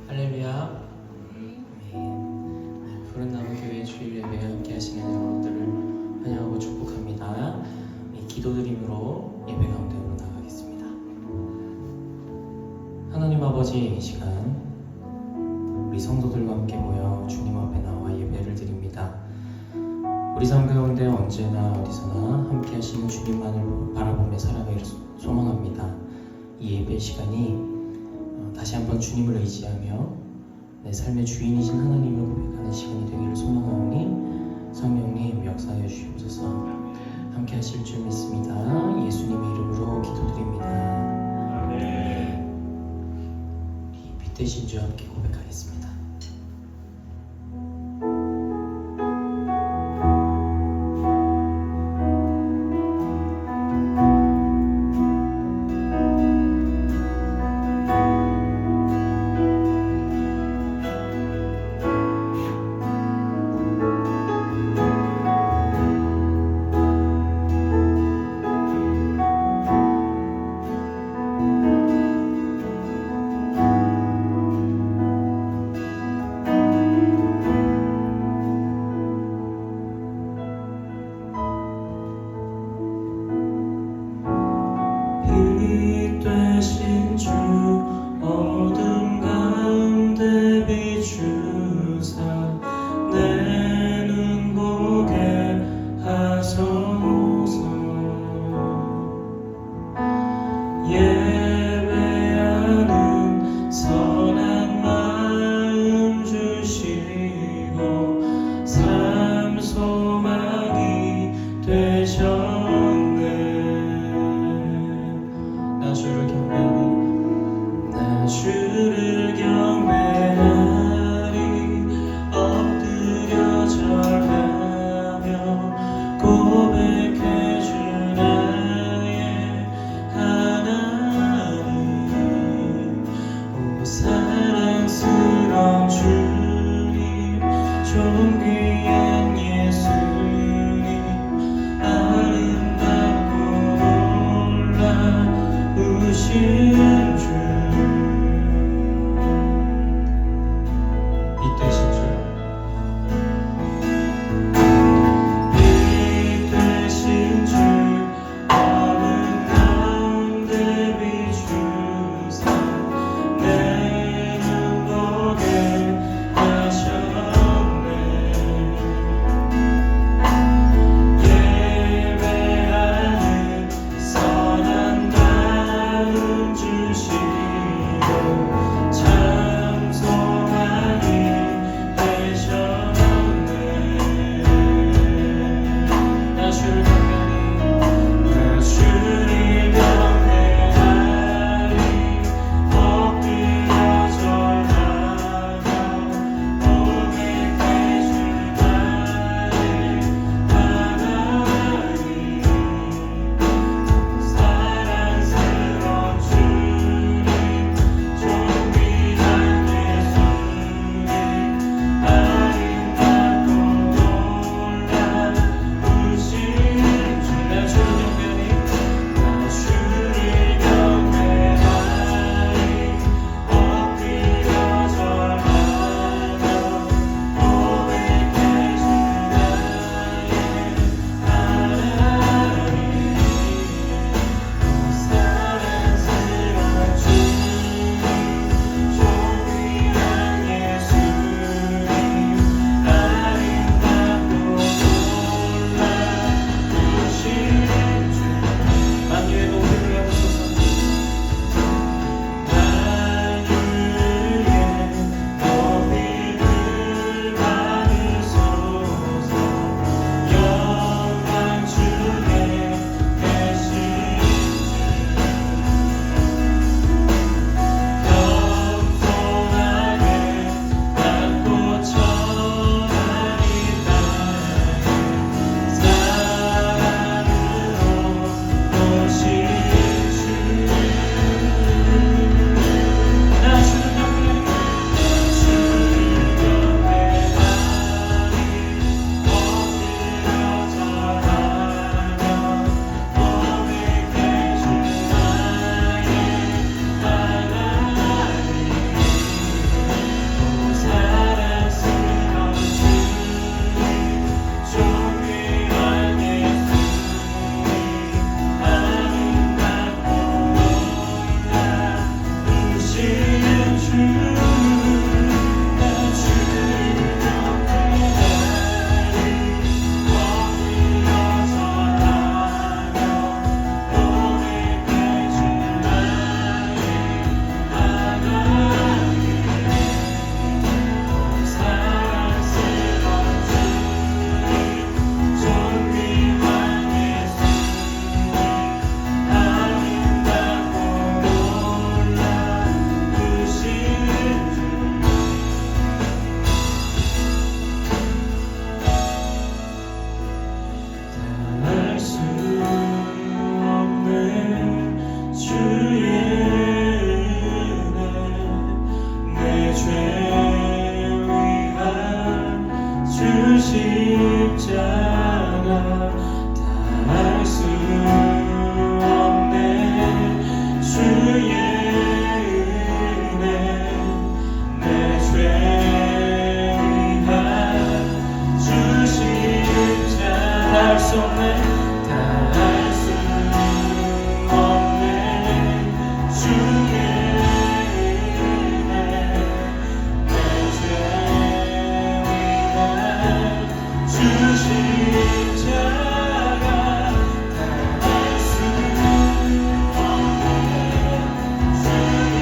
할렐루야. 푸른나무교회 주일 예배에 함께 하시는 여러분들을 환영하고 축복합니다. 기도드림으로 예배 가운데로 나가겠습니다. 하나님 아버지, 이 시간 우리 성도들과 함께 모여 주님 앞에 나와 예배를 드립니다. 우리 삶 가운데 언제나 어디서나 함께 하시는 주님만을 바라보며 살아가기를 소망합니다. 이 예배 시간이 다시 한번 주님을 의지하며 내 삶의 주인이신 하나님을 고백하는 시간이 되기를 소망하오니 성령님 역사하여 주시옵소서. 함께 하실 줄 믿습니다. 예수님의 이름으로 기도드립니다. 우리 빛되신 주 함께 고백하겠습니다. 되신 주 어둠 가운데 비추사 내 눈 보게 하소서. 예배하는 선한 마음 주시고 삶 소망이 되셨네. 나 주를 경배하리 엎드려 절하며 고백해 주 나의 하나님. 오 사랑스러운 주님, 존귀한 예수님, 다할 수 없네 주의 은혜 내 죄 위에 주신 자가 다할 수 없네 주의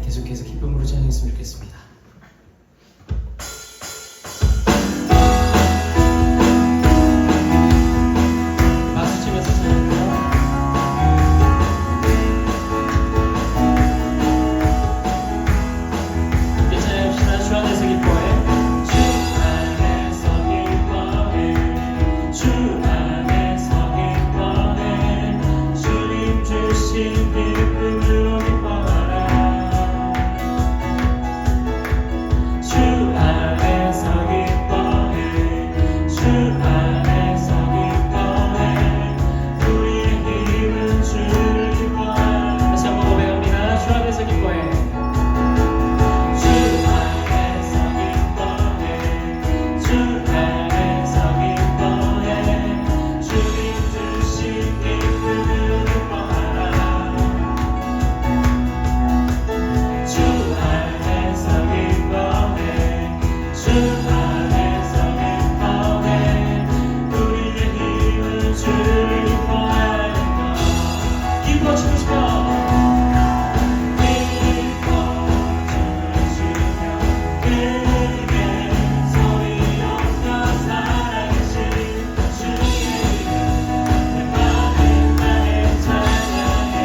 계속해서 기쁨으로 찬양했으면 좋겠습니다. 박수 치면서 찬양해요. 함께 찬양합시다. 주 안에서 기뻐해. 주 안에서 기뻐해. 주 안에서 기뻐해. 주님 주신 기쁨으로 기뻐하라. 주 안에서 기뻐해. 주 안에서 기뻐해. 우리의 힘은 주를 기뻐하라. 다시 한번 고백합니다. 주 안에서 기뻐해. 주 안에서 기뻐해. 주 안에서 기뻐해. 주님 주신 기쁨을 기뻐하라. 주 안에서 기뻐해. 주 안에서 기뻐해. 우리의 힘은 주를 기뻐하라. 기뻐 주시며 그에게 소리 없어 살아계신 주님 내 마음을 다해 찬양해.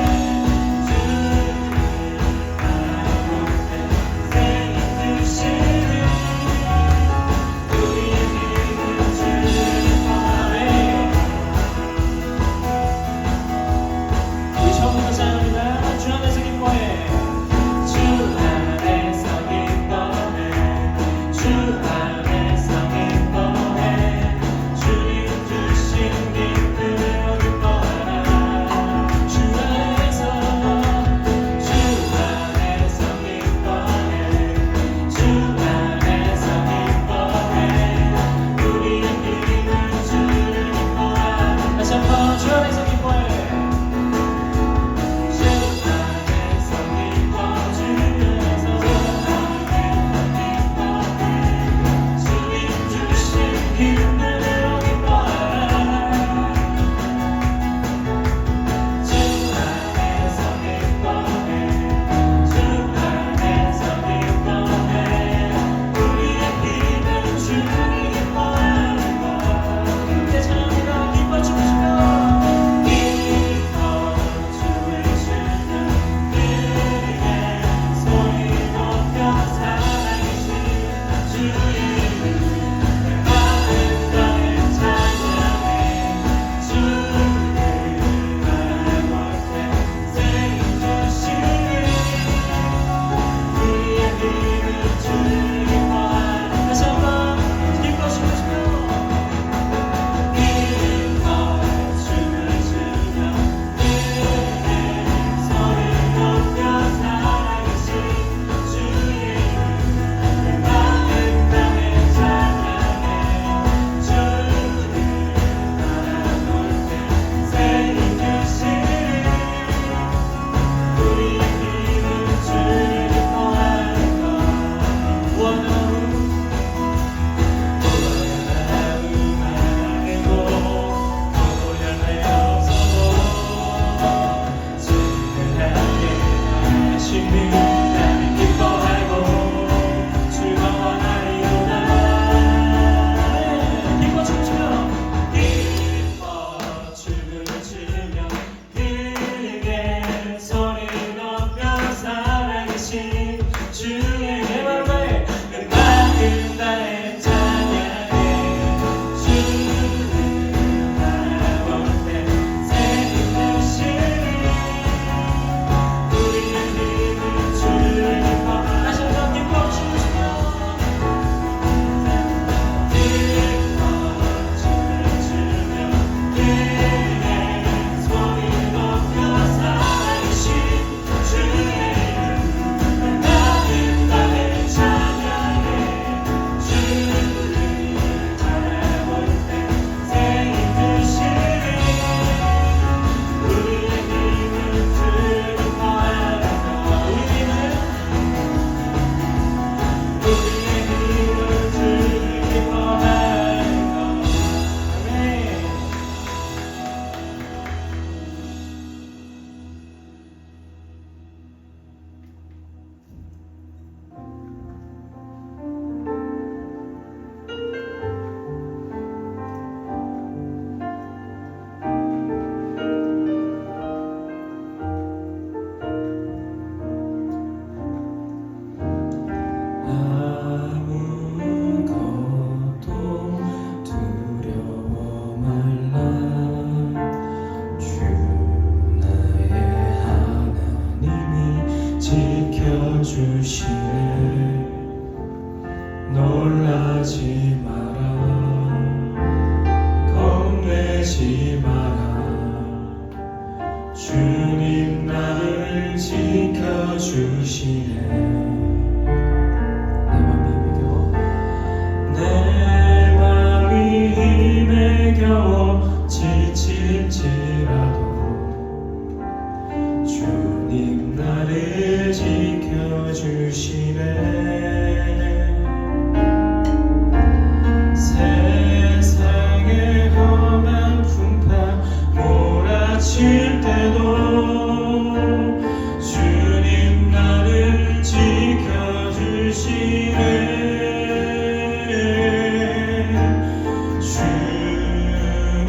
주님을 바라볼 때 생이 드시는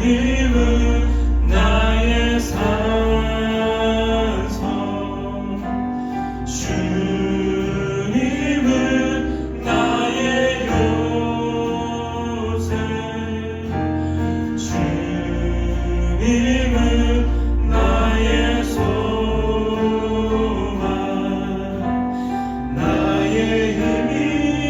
주님은 나의 산성 주님은 나의 요새 주님은 나의 소망 나의 힘이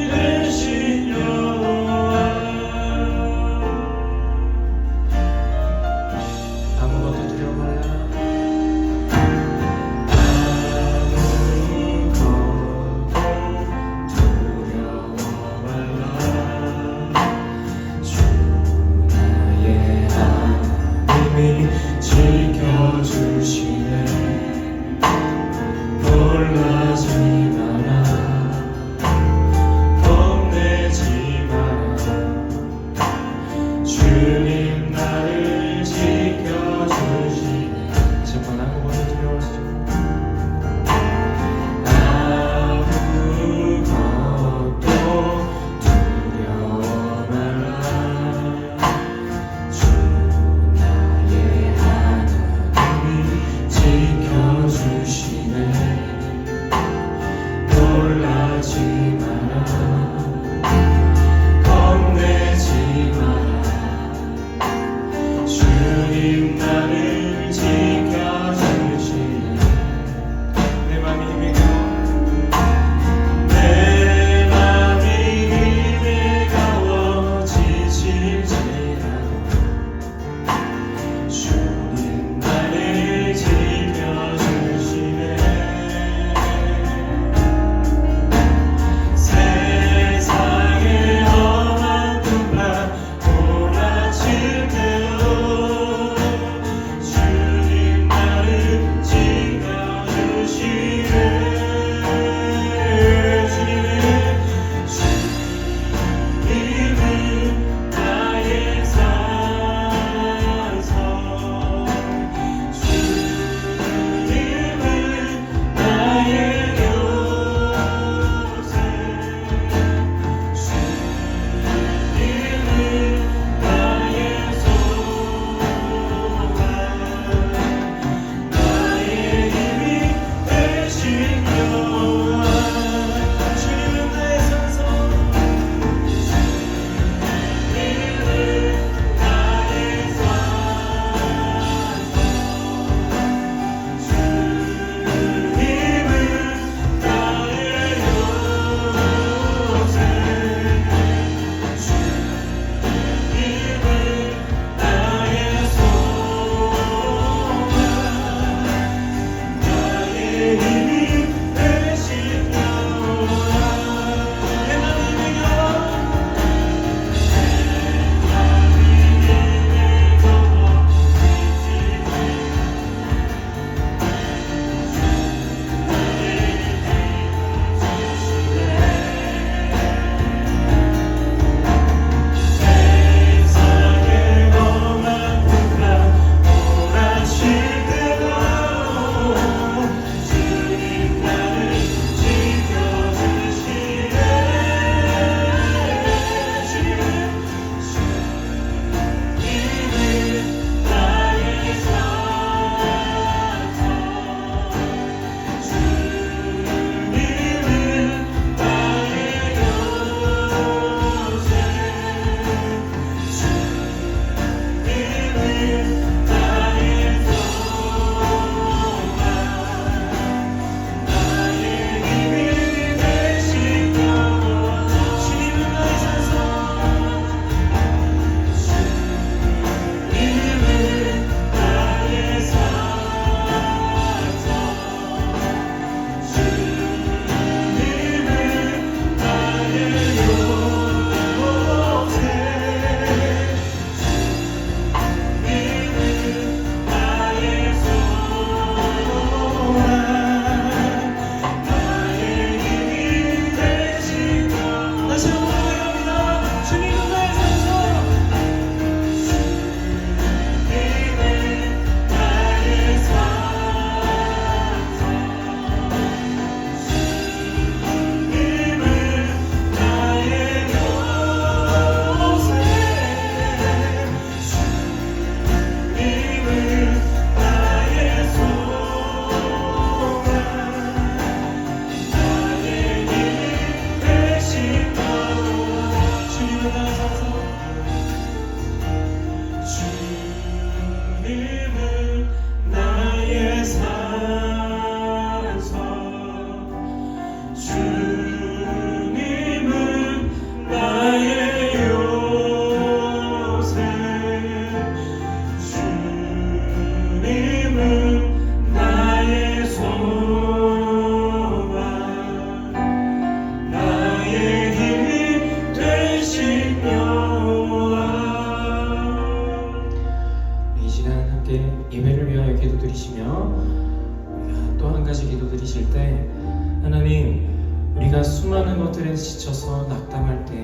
것들에 지쳐서 낙담할 때,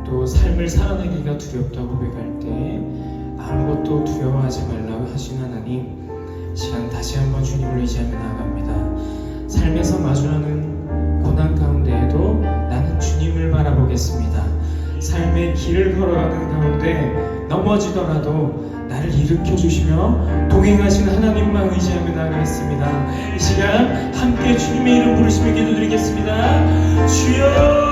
또 삶을 살아내기가 두렵다고 고백할 때 아무것도 두려워하지 말라고 하신 하나님, 이 시간 다시 한번 주님을 의지하며 나아갑니다. 삶에서 마주하는 고난 가운데에도 나는 주님을 바라보겠습니다. 삶의 길을 걸어가는 가운데 넘어지더라도 나를 일으켜 주시며 동행하시는 하나님만 의지하며 나아가겠습니다. 이 시간 함께 주님의 이름 부르시며 기도드리겠습니다. 주여,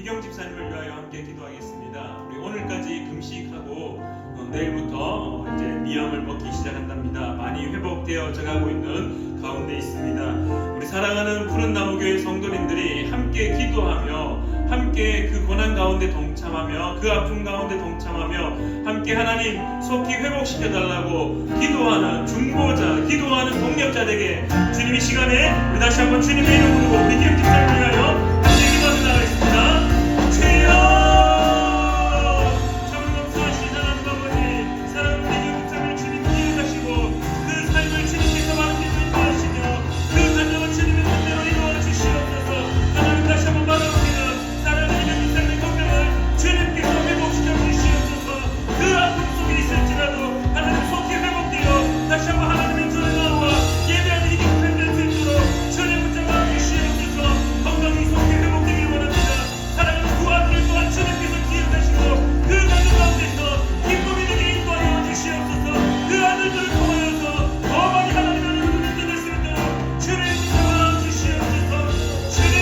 이경 집사님을 위하여 함께 기도하겠습니다. 우리 오늘까지 금식하고 내일부터 이제 미암을 먹기 시작한답니다. 많이 회복되어져 가고 있는 가운데 있습니다. 우리 사랑하는 푸른 나무 교회 성도님들이 함께 기도하며, 함께 그 고난 가운데 동참하며, 그 아픔 가운데 동참하며, 함께 하나님 속히 회복시켜 달라고 기도하는 중보자, 기도하는 동력자에게 주님 이 시간에 우리 다시 한번 주님의 이름 부르고 이경 집사님을 위하여 함께 기도하며 나가겠습니다. 주여, 정없으신 하나님 아버지, 사랑하는 이경 집사님을 주님 기억하시고 그 삶을 주님께서 맡기고 인도하시며 그 가정을 주님의 뜻대로 이루어 주시옵소서. 하나님 다시 한번 바라봅니다. 사랑하는 이경 집사님의 건강을 주님께서 회복시켜 주시옵소서. 그 아픔 속에 있을지라도 하나님 속히 회복되어 다시 한번 하나님의 전에 나와 예배하는 이경 집사님 될 수 있도록 주님 붙잡아 주시옵소서. 건강이 속히 회복되길 원합니다. 사랑하는 두 아들 또한 주님께서 기억하시고 그 가정 가운데서 기쁨이 되게 인도하여 주시옵소서. 그 아들들을 통하여서 더 많이 하나님의 은혜를 받을 수 있도록 주님 붙잡아 주시옵소서. 주님,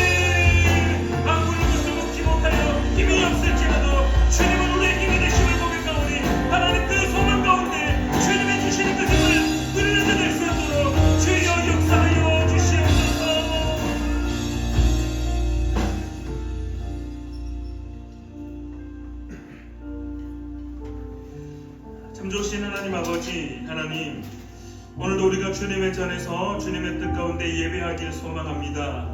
아무리 것을 먹지 못하여 힘이 없을지라도 주님은 우리의 힘이 되심을 고백하오니 하나님 그 소망 가운데 주님의 주시는 그 힘을 우리는 받을 수 있도록 주여 역사하여 주시옵소서. 참 좋으신 하나님 아버지, 하나님 오늘도 우리가 주님의 전에서 주님의 뜻 가운데 예배하기를 소망합니다.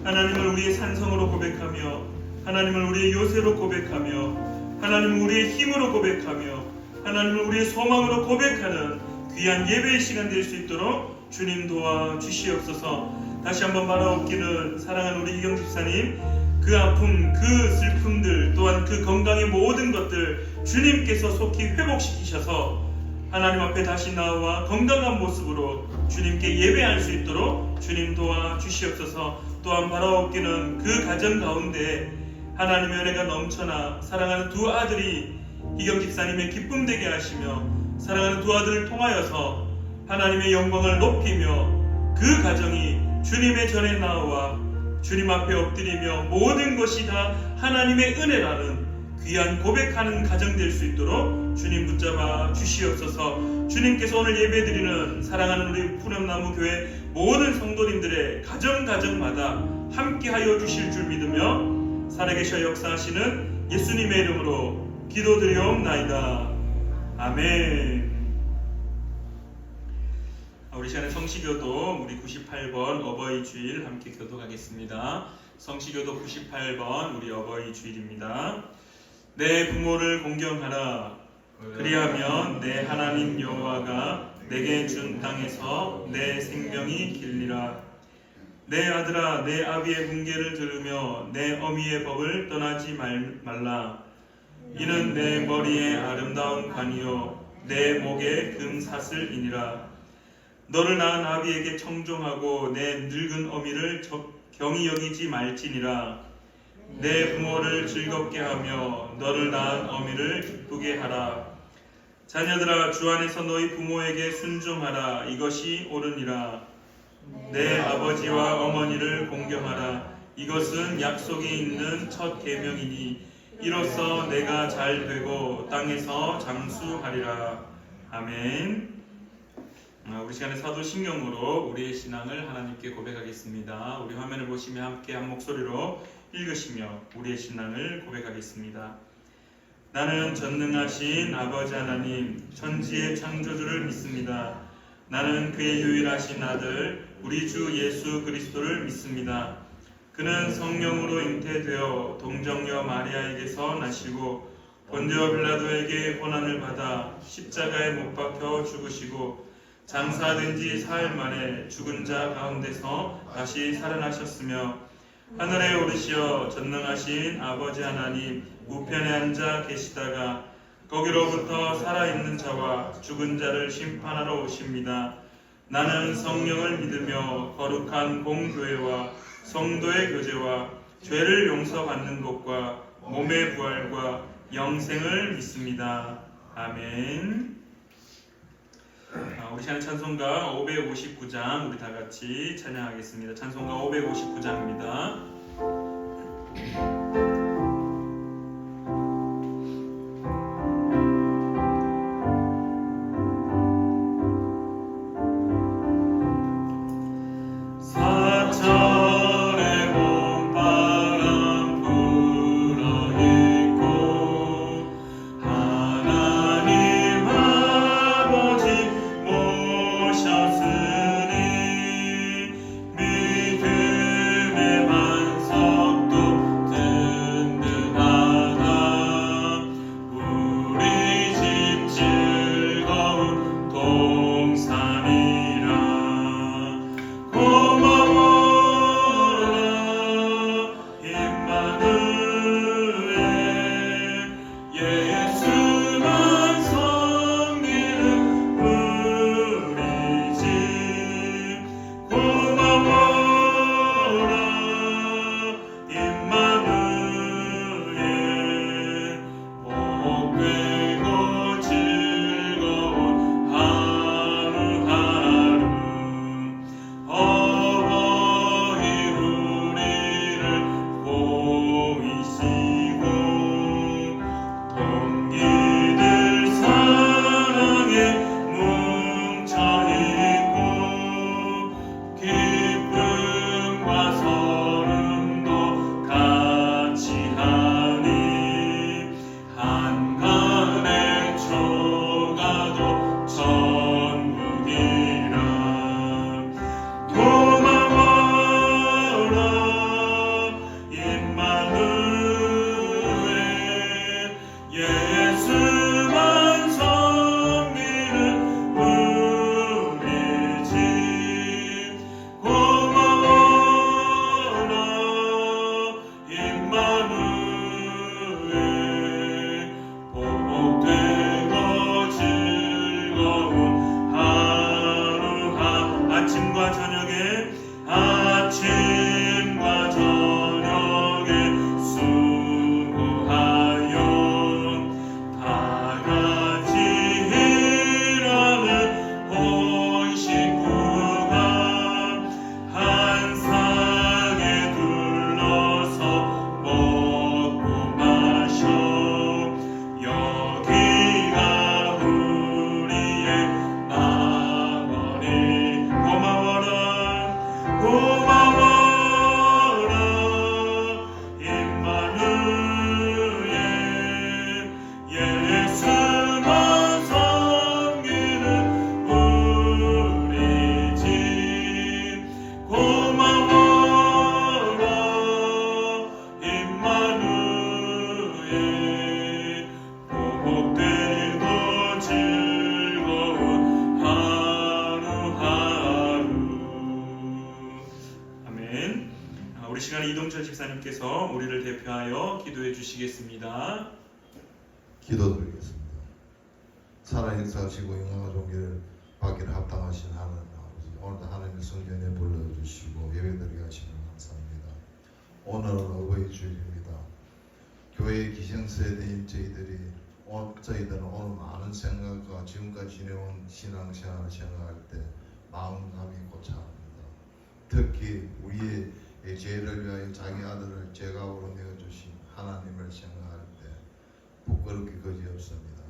하나님을 우리의 산성으로 고백하며, 하나님을 우리의 요새로 고백하며, 하나님을 우리의 힘으로 고백하며, 하나님을 우리의 소망으로 고백하는 귀한 예배의 시간 될 수 있도록 주님 도와 주시옵소서. 다시 한번 바라옵기는 사랑하는 우리 이경 집사님, 그 아픔, 그 슬픔들 또한 그 건강의 모든 것들 주님께서 속히 회복시키셔서 하나님 앞에 다시 나와 건강한 모습으로 주님께 예배할 수 있도록 주님 도와 주시옵소서. 또한 바라옵기는 그 가정 가운데 하나님의 은혜가 넘쳐나 사랑하는 두 아들이 이경 집사님의 기쁨 되게 하시며, 사랑하는 두 아들을 통하여서 하나님의 영광을 높이며 그 가정이 주님의 전에 나와 주님 앞에 엎드리며 모든 것이 다 하나님의 은혜라는 귀한 고백하는 가정 될 수 있도록 주님 붙잡아 주시옵소서. 주님께서 오늘 예배드리는 사랑하는 우리 푸른나무 교회 모든 성도님들의 가정마다 함께하여 주실 줄 믿으며 살아계셔 역사하시는 예수님의 이름으로 기도드리옵나이다. 아멘. 우리 시간에 성시교도 우리 98번 어버이 주일 함께 교독하겠습니다. 성시교도 98번 우리 어버이 주일입니다. 내 부모를 공경하라. 그리하면 내 하나님 여호와가 내게 준 땅에서 내 생명이 길리라. 내 아들아, 내 아비의 분계를 들으며 내 어미의 법을 떠나지 말라. 이는 내 머리에 아름다운 관이요 내 목에 금사슬이니라. 너를 낳은 아비에게 청종하고 내 늙은 어미를 경히 여기지 말지니라. 내 부모를 즐겁게 하며 너를 낳은 어미를 기쁘게 하라. 자녀들아, 주 안에서 너희 부모에게 순종하라. 이것이 옳으니라. 내 아버지와 어머니를 공경하라. 이것은 약속이 있는 첫 계명이니 이로써 내가 잘 되고 땅에서 장수하리라. 아멘. 우리 시간에 사도신경으로 우리의 신앙을 하나님께 고백하겠습니다. 우리 화면을 보시며 함께 한 목소리로 읽으시며 우리의 신앙을 고백하겠습니다. 나는 전능하신 아버지 하나님, 천지의 창조주를 믿습니다. 나는 그의 유일하신 아들 우리 주 예수 그리스도를 믿습니다. 그는 성령으로 잉태되어 동정녀 마리아에게서 나시고 본디오 빌라도에게 고난을 받아 십자가에 못 박혀 죽으시고 장사된 지 사흘 만에 죽은 자 가운데서 다시 살아나셨으며 하늘에 오르시어 전능하신 아버지 하나님 우편에 앉아 계시다가 거기로부터 살아있는 자와 죽은 자를 심판하러 오십니다. 나는 성령을 믿으며 거룩한 공교회와 성도의 교제와 죄를 용서받는 것과 몸의 부활과 영생을 믿습니다. 아멘. 우리 시간 찬송가 559장 우리 다 같이 찬양하겠습니다. 찬송가 559장입니다. 믿음의 반석도 우리 시간에 이동철 집사님께서 우리를 대표하여 기도해 주시겠습니다. 기도드리겠습니다. 살아역사하시고 영광과 존귀를 받기를 합당하신 하나님 아버지, 오늘도 하나님의 성전에 불러주시고 예배드리게 하시면 감사합니다. 오늘은 어버이 주일입니다. 교회의 기성세대인 저희들은 오늘 많은 생각과 지금까지 지내온 신앙생활을 생각할 때 마음감이 고차합니다. 특히 우리의 죄를 위하여 자기 아들을 죄값으로 내어주신 하나님을 생각할 때 부끄럽게 그지없습니다.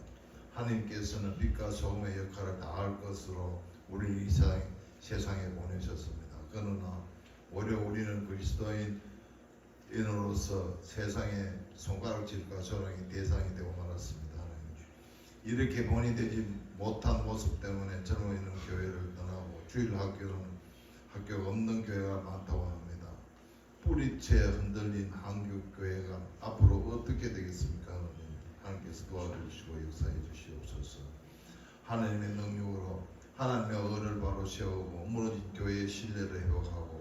하나님께서는 빛과 소금의 역할을 다할 것으로 우리를 이 세상에 보내셨습니다. 그러나 오히려 우리는 그리스도인으로서 세상의 손가락질과 조롱의 대상이 되고 말았습니다. 이렇게 본이 되지 못한 모습 때문에 젊어있는 교회를 떠나고 주일 학교가 없는 교회가 많다고 합니다. 뿌리채 흔들린 한국 교회가 앞으로 어떻게 되겠습니까? 하나님께서 도와주시고 역사해 주시옵소서. 하나님의 능력으로 하나님의 의를 바로 세우고 무너진 교회의 신뢰를 회복하고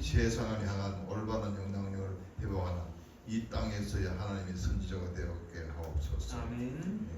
세상을 향한 올바른 영향력을 회복하는 이 땅에서야 하나님의 선지자가 되었게 하옵소서. 아멘.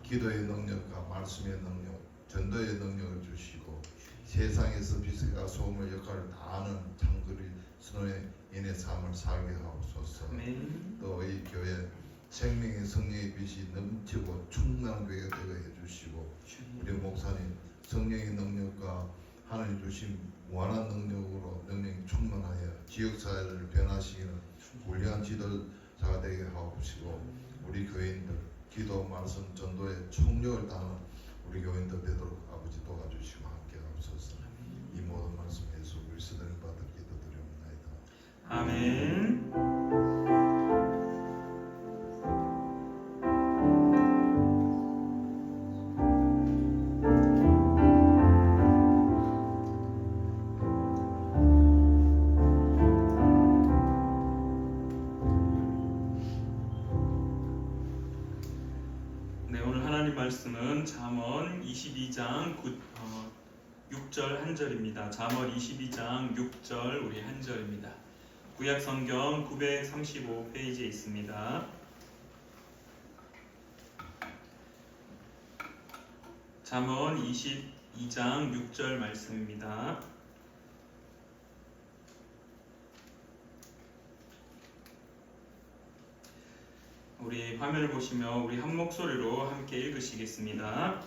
기도의 능력과 말씀의 능력, 전도의 능력을 주시고 세상에서 빛과 소금의 역할을 다하는 장그리 선호인의 삶을 살게 하옵소서. 아멘. 또 이 교회 생명의 성령의 빛이 넘치고 충만한 교회가 되게 해주시고 우리 목사님 성령의 능력과 하나님 주신 무한한 능력으로 능력이 충만하여 지역사회를 변화시키는 훌륭한 지도자가 되게 하옵시고 우리 교인들 기도, 말씀, 전도에 총력을 다하는 우리 교인들 되도록 아버지 도와주시고 함께 하옵소서. 이 모든 말씀 예수 그리스도를 받을 기도드리옵나이다. 아멘. 네, 오늘 하나님 말씀은 잠언 22장 6절 한 절입니다. 잠언 22장 6절 우리 한 절입니다. 구약 성경 935페이지에 있습니다. 잠언 22장 6절 말씀입니다. 우리 화면을 보시며 우리 한 목소리로 함께 읽으시겠습니다.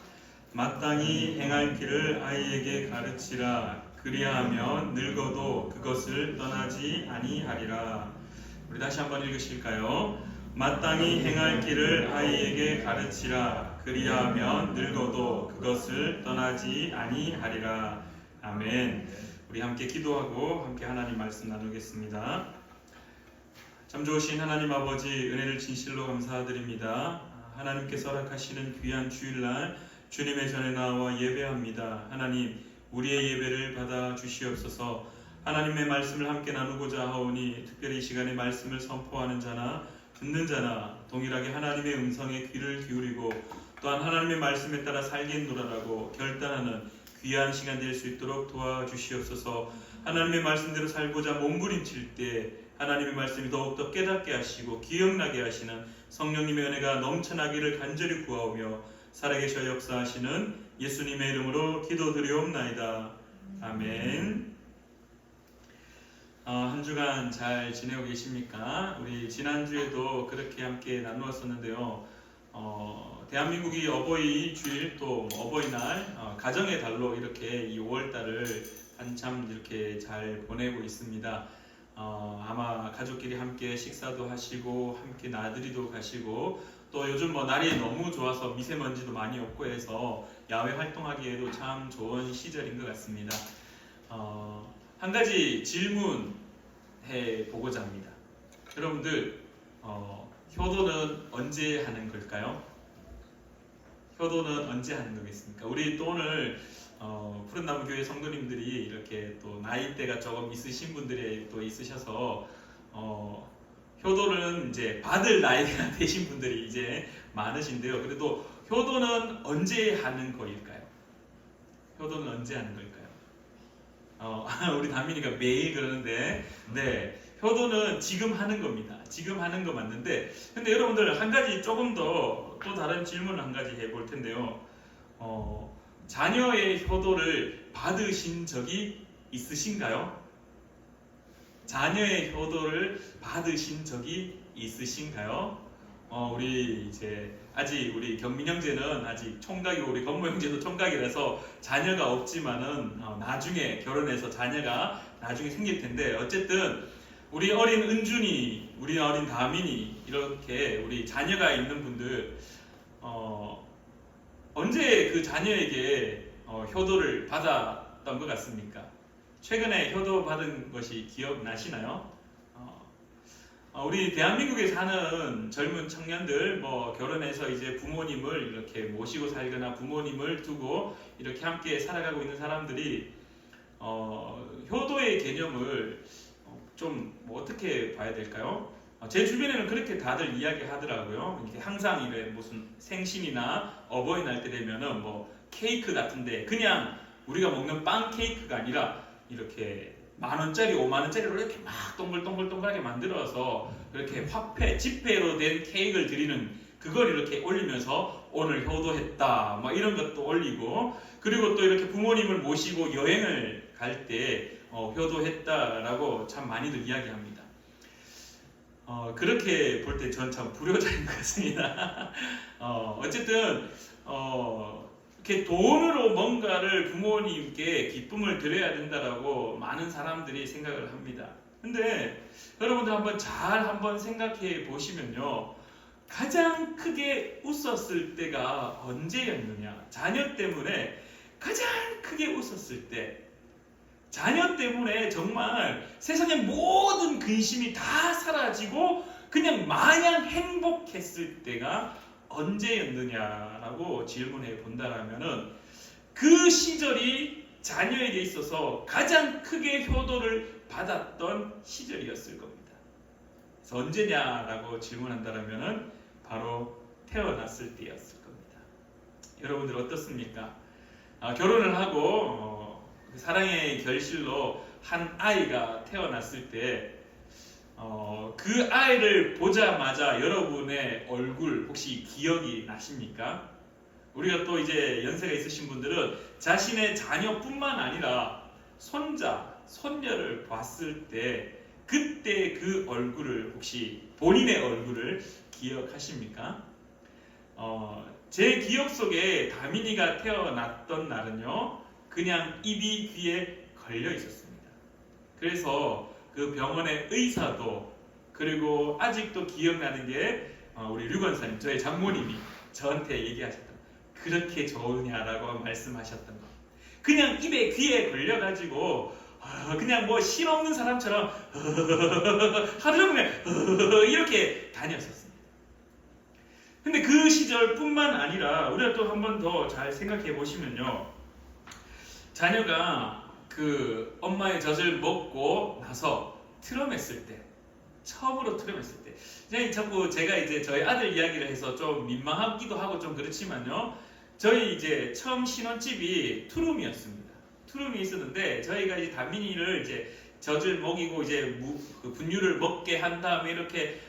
마땅히 행할 길을 아이에게 가르치라. 그리하면 늙어도 그것을 떠나지 아니하리라. 우리 다시 한번 읽으실까요? 마땅히 행할 길을 아이에게 가르치라. 그리하면 늙어도 그것을 떠나지 아니하리라. 아멘. 우리 함께 기도하고 함께 하나님 말씀 나누겠습니다. 참 좋으신 하나님 아버지, 은혜를 진실로 감사드립니다. 하나님께서 허락하시는 귀한 주일날 주님의 전에 나와 예배합니다. 하나님, 우리의 예배를 받아 주시옵소서. 하나님의 말씀을 함께 나누고자 하오니 특별히 이 시간에 말씀을 선포하는 자나 듣는 자나 동일하게 하나님의 음성에 귀를 기울이고 또한 하나님의 말씀에 따라 살겠노라라고 결단하는 귀한 시간 될 수 있도록 도와주시옵소서. 하나님의 말씀대로 살고자 몸부림칠 때 하나님의 말씀이 더욱더 깨닫게 하시고 기억나게 하시는 성령님의 은혜가 넘쳐나기를 간절히 구하오며 살아계셔 역사하시는 예수님의 이름으로 기도드리옵나이다. 아멘. 한 주간 잘 지내고 계십니까? 우리 지난주에도 그렇게 함께 나누었었는데요. 대한민국이 어버이 주일 또 어버이날 가정의 달로 이렇게 이 5월달을 한참 이렇게 잘 보내고 있습니다. 아마 가족끼리 함께 식사도 하시고 함께 나들이도 가시고 또 요즘 날이 너무 좋아서 미세먼지도 많이 없고 해서 야외 활동하기에도 참 좋은 시절인 것 같습니다. 한 가지 질문해 보고자 합니다. 여러분들 효도는 언제 하는 걸까요? 효도는 언제 하는 거겠습니까? 우리 또 오늘 푸른나무 교회 성도님들이 이렇게 또 나이대가 조금 있으신 분들이 또 있으셔서 효도는 이제 받을 나이가 되신 분들이 이제 많으신데요. 그래도 효도는 언제 하는 거일까요? 효도는 언제 하는 걸까요? 우리 다민이가 매일 그러는데, 네, 효도는 지금 하는 겁니다. 지금 하는 거 맞는데, 근데 여러분들 한 가지 조금 더 또 다른 질문을 한 가지 해볼 텐데요. 자녀의 효도를 받으신 적이 있으신가요? 자녀의 효도를 받으신 적이 있으신가요? 우리 이제 아직 우리 경민 형제는 아직 총각이고 우리 건모 형제도 총각이라서 자녀가 없지만은 나중에 결혼해서 자녀가 나중에 생길 텐데, 어쨌든 우리 어린 은준이, 우리 어린 다민이, 이렇게 우리 자녀가 있는 분들 언제 그 자녀에게 효도를 받았던 것 같습니까? 최근에 효도 받은 것이 기억나시나요? 우리 대한민국에 사는 젊은 청년들, 결혼해서 이제 부모님을 이렇게 모시고 살거나 부모님을 두고 이렇게 함께 살아가고 있는 사람들이 효도의 개념을 좀 어떻게 봐야 될까요? 제 주변에는 그렇게 다들 이야기하더라고요. 이렇게 항상 이래 무슨 생신이나 어버이날 때 되면은 케이크 같은데 그냥 우리가 먹는 빵 케이크가 아니라 이렇게 10,000원짜리, 50,000원짜리로 이렇게 막 동글동글동글하게 만들어서 이렇게 화폐, 지폐로 된 케이크를 드리는, 그걸 이렇게 올리면서 오늘 효도했다 이런 것도 올리고, 그리고 또 이렇게 부모님을 모시고 여행을 갈 때 효도했다라고 참 많이들 이야기합니다. 그렇게 볼 때 전 참 불효자인 것 같습니다. 어쨌든 이렇게 돈으로 뭔가를 부모님께 기쁨을 드려야 된다라고 많은 사람들이 생각을 합니다. 근데 여러분들 한번 생각해 보시면요, 가장 크게 웃었을 때가 언제였느냐? 자녀 때문에 가장 크게 웃었을 때, 자녀 때문에 정말 세상의 모든 근심이 다 사라지고 그냥 마냥 행복했을 때가 언제였느냐라고 질문해 본다라면은, 그 시절이 자녀에게 있어서 가장 크게 효도를 받았던 시절이었을 겁니다. 그래서 언제냐라고 질문한다라면은 바로 태어났을 때였을 겁니다. 여러분들 어떻습니까? 결혼을 하고 사랑의 결실로 한 아이가 태어났을 때 그 아이를 보자마자 여러분의 얼굴 혹시 기억이 나십니까? 우리가 또 이제 연세가 있으신 분들은 자신의 자녀뿐만 아니라 손자, 손녀를 봤을 때 그때 그 얼굴을, 혹시 본인의 얼굴을 기억하십니까? 제 기억 속에 다민이가 태어났던 날은요, 그냥 입이 귀에 걸려 있었습니다. 그래서 그 병원의 의사도, 그리고 아직도 기억나는 게 우리 류건사님, 저의 장모님이 저한테 얘기하셨던, 그렇게 좋으냐라고 말씀하셨던 거. 그냥 입에 귀에 걸려가지고 그냥 실없는 사람처럼 하루 종일 이렇게 다녔었습니다. 근데 그 시절뿐만 아니라 우리가 또 한 번 더 잘 생각해 보시면요, 자녀가 그 엄마의 젖을 먹고 나서 트럼했을 때, 처음으로 트럼했을 때, 그냥 자꾸 제가 이제 저희 아들 이야기를 해서 좀 민망하기도 하고 좀 그렇지만요, 저희 이제 처음 신혼집이 투룸이었습니다. 투룸이 있었는데 저희가 이제 다민이를 이제 젖을 먹이고 이제 그 분유를 먹게 한 다음에 이렇게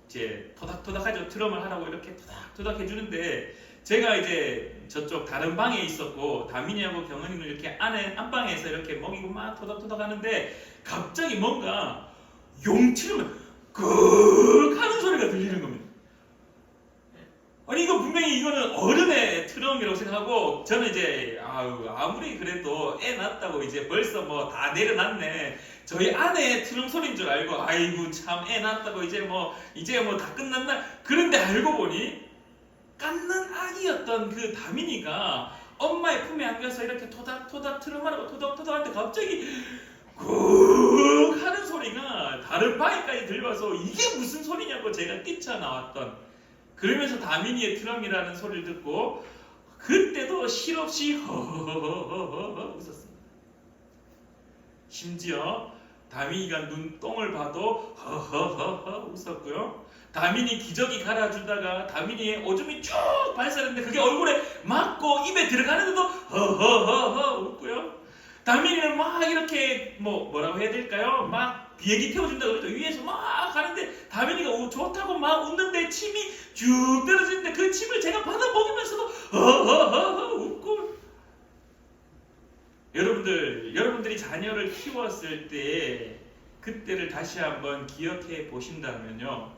이제 토닥토닥하죠. 트럼을 하라고 이렇게 토닥토닥 해주는데, 제가 이제 저쪽 다른 방에 있었고 다민이하고 경은이는 이렇게 안방에서 이렇게 먹이고 막 토닥토닥 하는데, 갑자기 뭔가 용치를 끄 하는 소리가 들리는 겁니다. 아니 이거 분명히 이거는 어른의 트럼이라고 생각하고, 저는 이제 아무리 그래도 애 낳았다고 이제 벌써 다 내려놨네, 저희 아내의 트럼 소리인 줄 알고, 아이고 참 애 낳았다고 이제 다 끝났나, 그런데 알고 보니 갓난 아기였던 그 다민이가 엄마의 품에 안겨서 이렇게 토닥토닥 트럼하라고 토닥토닥 하는데 갑자기 꾹 하는 소리가 다른 방에까지 들려와서 이게 무슨 소리냐고 제가 뛰쳐나왔던, 그러면서 다민이의 트럼이라는 소리를 듣고 그때도 실없이 허허허허 웃었습니다. 심지어 다민이가 눈동을 봐도 허허허허 웃었고요. 다민이 기저귀 갈아주다가 다민이의 오줌이 쭉 발사했는데 그게 얼굴에 맞고 입에 들어가는데도 허허허허 웃고요. 다민이를 막 이렇게 뭐라고 해야 될까요? 막 비행기 태워준다 그러죠. 위에서 막 가는데 다민이가 좋다고 막 웃는데 침이 쭉 떨어지는데 그 침을 제가 받아 먹이면서도 허허허허 웃고. 여러분들이 자녀를 키웠을 때 그때를 다시 한번 기억해 보신다면요,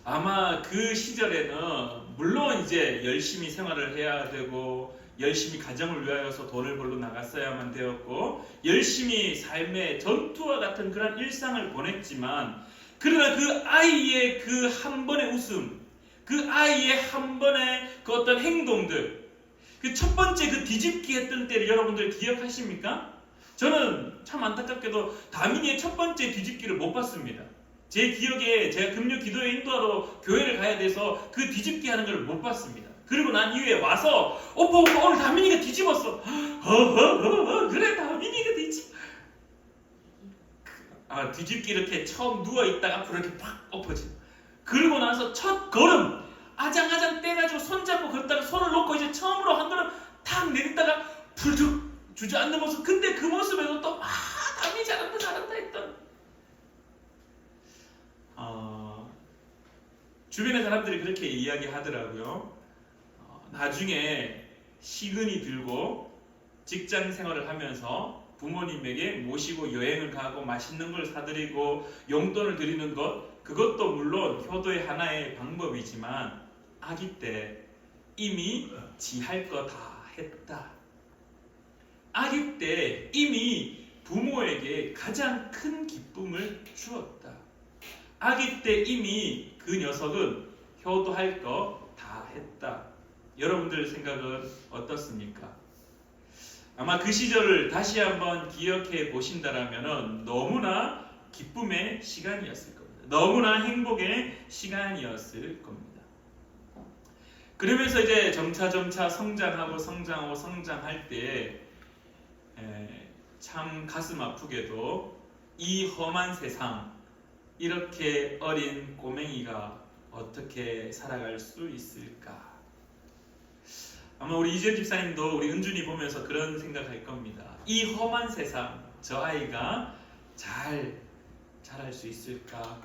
아마 그 시절에는 물론 이제 열심히 생활을 해야 되고 열심히 가정을 위하여서 돈을 벌러 나갔어야만 되었고 열심히 삶의 전투와 같은 그런 일상을 보냈지만, 그러나 그 아이의 그 한 번의 웃음, 그 아이의 한 번의 그 어떤 행동들, 그 첫 번째 그 뒤집기 했던 때를 여러분들 기억하십니까? 저는 참 안타깝게도 다민이의 첫 번째 뒤집기를 못 봤습니다. 제 기억에 제가 금요 기도회 인도하러 교회를 가야 돼서 그 뒤집기 하는 걸 못 봤습니다. 그리고 난 이후에 와서 오빠 오늘 다민이가 뒤집었어. 허허허허 그래 다민이가 뒤집기 이렇게 처음 누워있다가 앞으로 이렇게 팍 엎어지고, 그리고 나서 첫 걸음 아장아장 떼가지고 손잡고 걷다가 손을 놓고 이제 처음으로 한 걸음 탁 내딛다가 풀쭉 주저앉는 모습. 근데 그 모습에도 또 다민이 잘한다 했던 주변의 사람들이 그렇게 이야기하더라고요. 나중에 시근이 들고 직장 생활을 하면서 부모님에게 모시고 여행을 가고 맛있는 걸 사드리고 용돈을 드리는 것, 그것도 물론 효도의 하나의 방법이지만 아기 때 이미 지 할 거 다 했다. 아기 때 이미 부모에게 가장 큰 기쁨을 주었다. 아기 때 이미 그 녀석은 효도할 거 다 했다. 여러분들 생각은 어떻습니까? 아마 그 시절을 다시 한번 기억해 보신다라면 너무나 기쁨의 시간이었을 겁니다. 너무나 행복의 시간이었을 겁니다. 그러면서 이제 점차 성장할 때 참 가슴 아프게도 이 험한 세상, 이렇게 어린 꼬맹이가 어떻게 살아갈 수 있을까? 아마 우리 이재현 집사님도 우리 은준이 보면서 그런 생각할 겁니다. 이 험한 세상, 저 아이가 잘 자랄 수 있을까?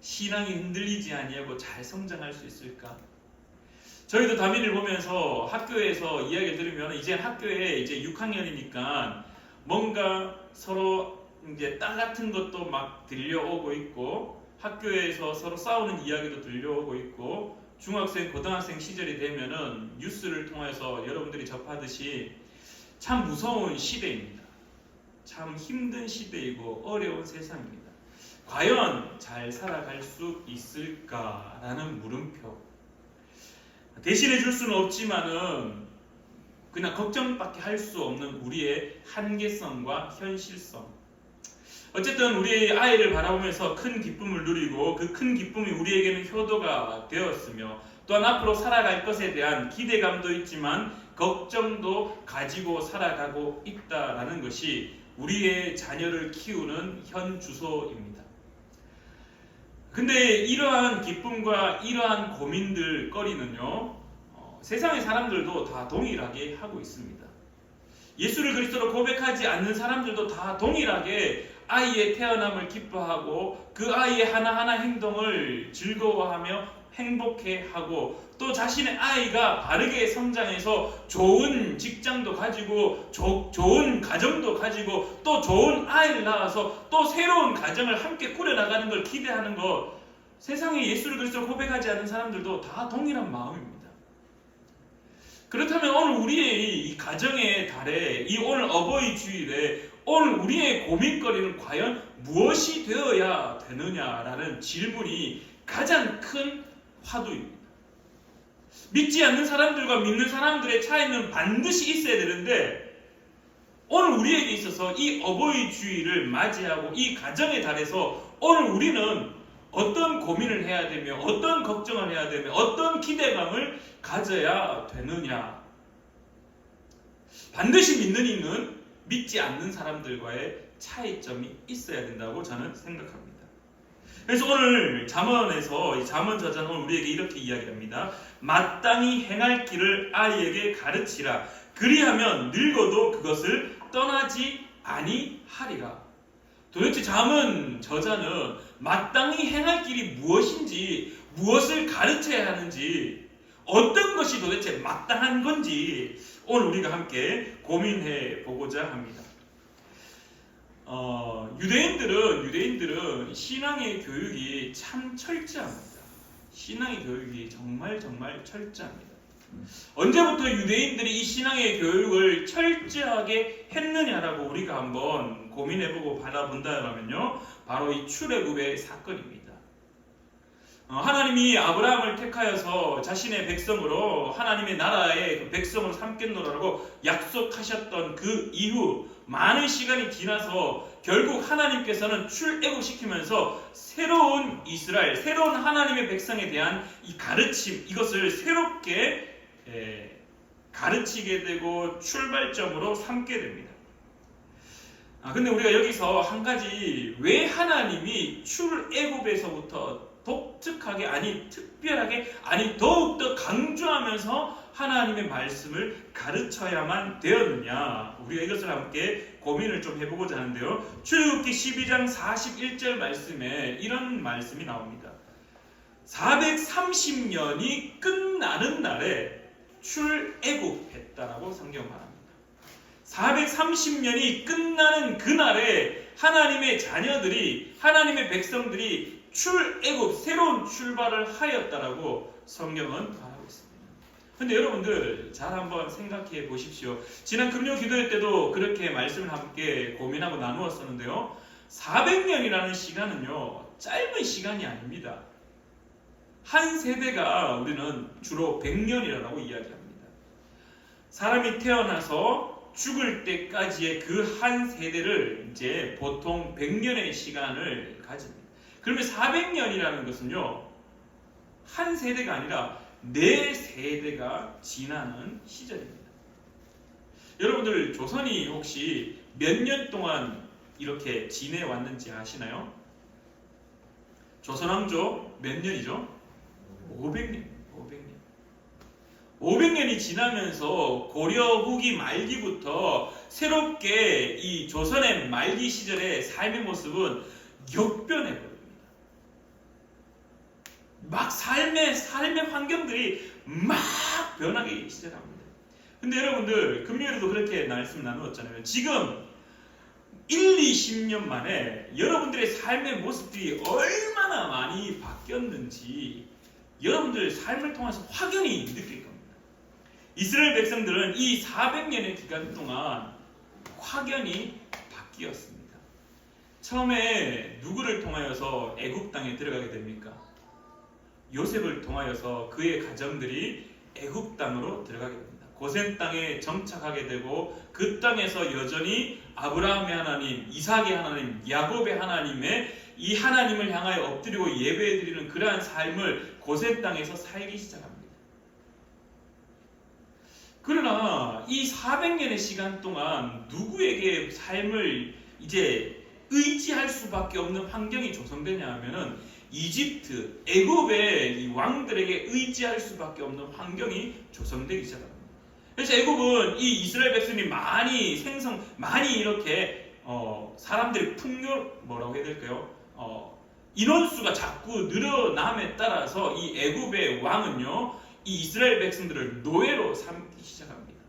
신앙이 흔들리지 아니하고 잘 성장할 수 있을까? 저희도 다민이를 보면서 학교에서 이야기를 들으면 이제 학교에 이제 6학년이니까 뭔가 서로 이제 딸 같은 것도 막 들려오고 있고, 학교에서 서로 싸우는 이야기도 들려오고 있고, 중학생, 고등학생 시절이 되면은 뉴스를 통해서 여러분들이 접하듯이 참 무서운 시대입니다. 참 힘든 시대이고 어려운 세상입니다. 과연 잘 살아갈 수 있을까라는 물음표. 대신해 줄 수는 없지만은 그냥 걱정밖에 할 수 없는 우리의 한계성과 현실성. 어쨌든 우리 아이를 바라보면서 큰 기쁨을 누리고 그 큰 기쁨이 우리에게는 효도가 되었으며, 또한 앞으로 살아갈 것에 대한 기대감도 있지만 걱정도 가지고 살아가고 있다라는 것이 우리의 자녀를 키우는 현 주소입니다. 근데 이러한 기쁨과 이러한 고민들 거리는요, 세상의 사람들도 다 동일하게 하고 있습니다. 예수를 그리스도로 고백하지 않는 사람들도 다 동일하게 아이의 태어남을 기뻐하고 그 아이의 하나하나 행동을 즐거워하며 행복해하고, 또 자신의 아이가 바르게 성장해서 좋은 직장도 가지고 좋은 가정도 가지고 또 좋은 아이를 낳아서 또 새로운 가정을 함께 꾸려나가는 걸 기대하는 것, 세상에 예수를 그리스도로 고백하지 않는 사람들도 다 동일한 마음입니다. 그렇다면 오늘 우리의 이 가정의 달에, 이 오늘 어버이 주일에 오늘 우리의 고민거리는 과연 무엇이 되어야 되느냐라는 질문이 가장 큰 화두입니다. 믿지 않는 사람들과 믿는 사람들의 차이는 반드시 있어야 되는데, 오늘 우리에게 있어서 이 어버이 주일을 맞이하고 이 가정의 달에서 오늘 우리는 어떤 고민을 해야 되며 어떤 걱정을 해야 되며 어떤 기대감을 가져야 되느냐. 반드시 믿는 이는 믿지 않는 사람들과의 차이점이 있어야 된다고 저는 생각합니다. 그래서 오늘 잠언에서, 이 잠언 저자는 오늘 우리에게 이렇게 이야기합니다. 마땅히 행할 길을 아이에게 가르치라. 그리하면 늙어도 그것을 떠나지 아니하리라. 도대체 잠언 저자는 마땅히 행할 길이 무엇인지, 무엇을 가르쳐야 하는지, 어떤 것이 도대체 마땅한 건지 오늘 우리가 함께 고민해 보고자 합니다. 유대인들은 신앙의 교육이 참 철저합니다. 신앙의 교육이 정말 철저합니다. 언제부터 유대인들이 이 신앙의 교육을 철저하게 했느냐라고 우리가 한번 고민해보고 바라본다면요, 바로 이 출애굽의 사건입니다. 하나님이 아브라함을 택하여서 자신의 백성으로 하나님의 나라의 그 백성으로 삼겠노라고 약속하셨던 그 이후 많은 시간이 지나서 결국 하나님께서는 출애굽시키면서 새로운 이스라엘, 새로운 하나님의 백성에 대한 이 가르침, 이것을 새롭게 가르치게 되고 출발점으로 삼게 됩니다. 근데 우리가 여기서 한 가지, 왜 하나님이 출애굽에서부터 독특하게, 아니 특별하게, 아니 더욱더 강조하면서 하나님의 말씀을 가르쳐야만 되었느냐, 우리가 이것을 함께 고민을 좀 해보고자 하는데요. 출애굽기 12장 41절 말씀에 이런 말씀이 나옵니다. 430년이 끝나는 날에 출애굽했다라고 성경 말합니다. 430년이 끝나는 그날에 하나님의 자녀들이, 하나님의 백성들이 출애굽, 새로운 출발을 하였다라고 성경은 말하고 있습니다. 근데 여러분들 잘 한번 생각해 보십시오. 지난 금요 기도회 때도 그렇게 말씀을 함께 고민하고 나누었었는데요, 400년이라는 시간은요 짧은 시간이 아닙니다. 한 세대가 우리는 주로 100년이라고 이야기합니다. 사람이 태어나서 죽을 때까지의 그 한 세대를 이제 보통 100년의 시간을 가집니다. 그러면 400년이라는 것은요, 한 세대가 아니라 4세대가 지나는 시절입니다. 여러분들 조선이 혹시 몇 년 동안 이렇게 지내왔는지 아시나요? 조선왕조 몇 년이죠? 500년. 500년이 지나면서 고려 후기 말기부터 새롭게 이 조선의 말기 시절의 삶의 모습은 역변해버립니다. 막 삶의 환경들이 막 변하기 시작합니다. 근데 여러분들 금요일에도 그렇게 말씀 나누었잖아요. 지금 1-20년 만에 여러분들의 삶의 모습들이 얼마나 많이 바뀌었는지 여러분들 삶을 통해서 확연히 느낄 겁니다. 이스라엘 백성들은 이 400년의 기간 동안 확연히 바뀌었습니다. 처음에 누구를 통하여서 애굽 땅에 들어가게 됩니까? 요셉을 통하여서 그의 가정들이 애굽 땅으로 들어가게 됩니다. 고센 땅에 정착하게 되고 그 땅에서 여전히 아브라함의 하나님, 이삭의 하나님, 야곱의 하나님의 이 하나님을 향하여 엎드리고 예배드리는 그러한 삶을 고센 땅에서 살기 시작합니다. 그러나 이 400년의 시간 동안 누구에게 삶을 이제 의지할 수밖에 없는 환경이 조성되냐 하면은 이집트, 애굽의 이 왕들에게 의지할 수밖에 없는 환경이 조성되기 시작합니다. 그래서 애굽은 이 이스라엘 백성이 많이 이렇게 사람들이 뭐라고 해야 될까요? 인원수가 자꾸 늘어남에 따라서 이 애굽의 왕은요, 이 이스라엘 백성들을 노예로 삼기 시작합니다.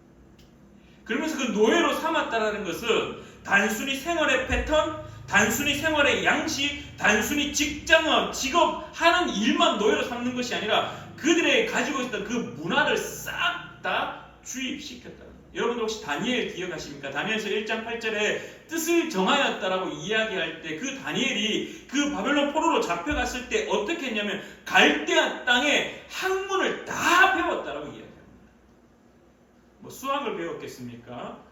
그러면서 그 노예로 삼았다라는 것은 단순히 생활의 패턴, 단순히 생활의 양식, 단순히 직장업, 직업 하는 일만 노예로 삼는 것이 아니라 그들의 가지고 있었던 그 문화를 싹 다 주입시켰다. 여러분 혹시 다니엘 기억하십니까? 다니엘서 1장 8절에 뜻을 정하였다라고 이야기할 때 그 다니엘이 그 바벨론 포로로 잡혀갔을 때 어떻게 했냐면 갈대아 땅에 학문을 다 배웠다라고 이야기합니다. 뭐 수학을 배웠겠습니까?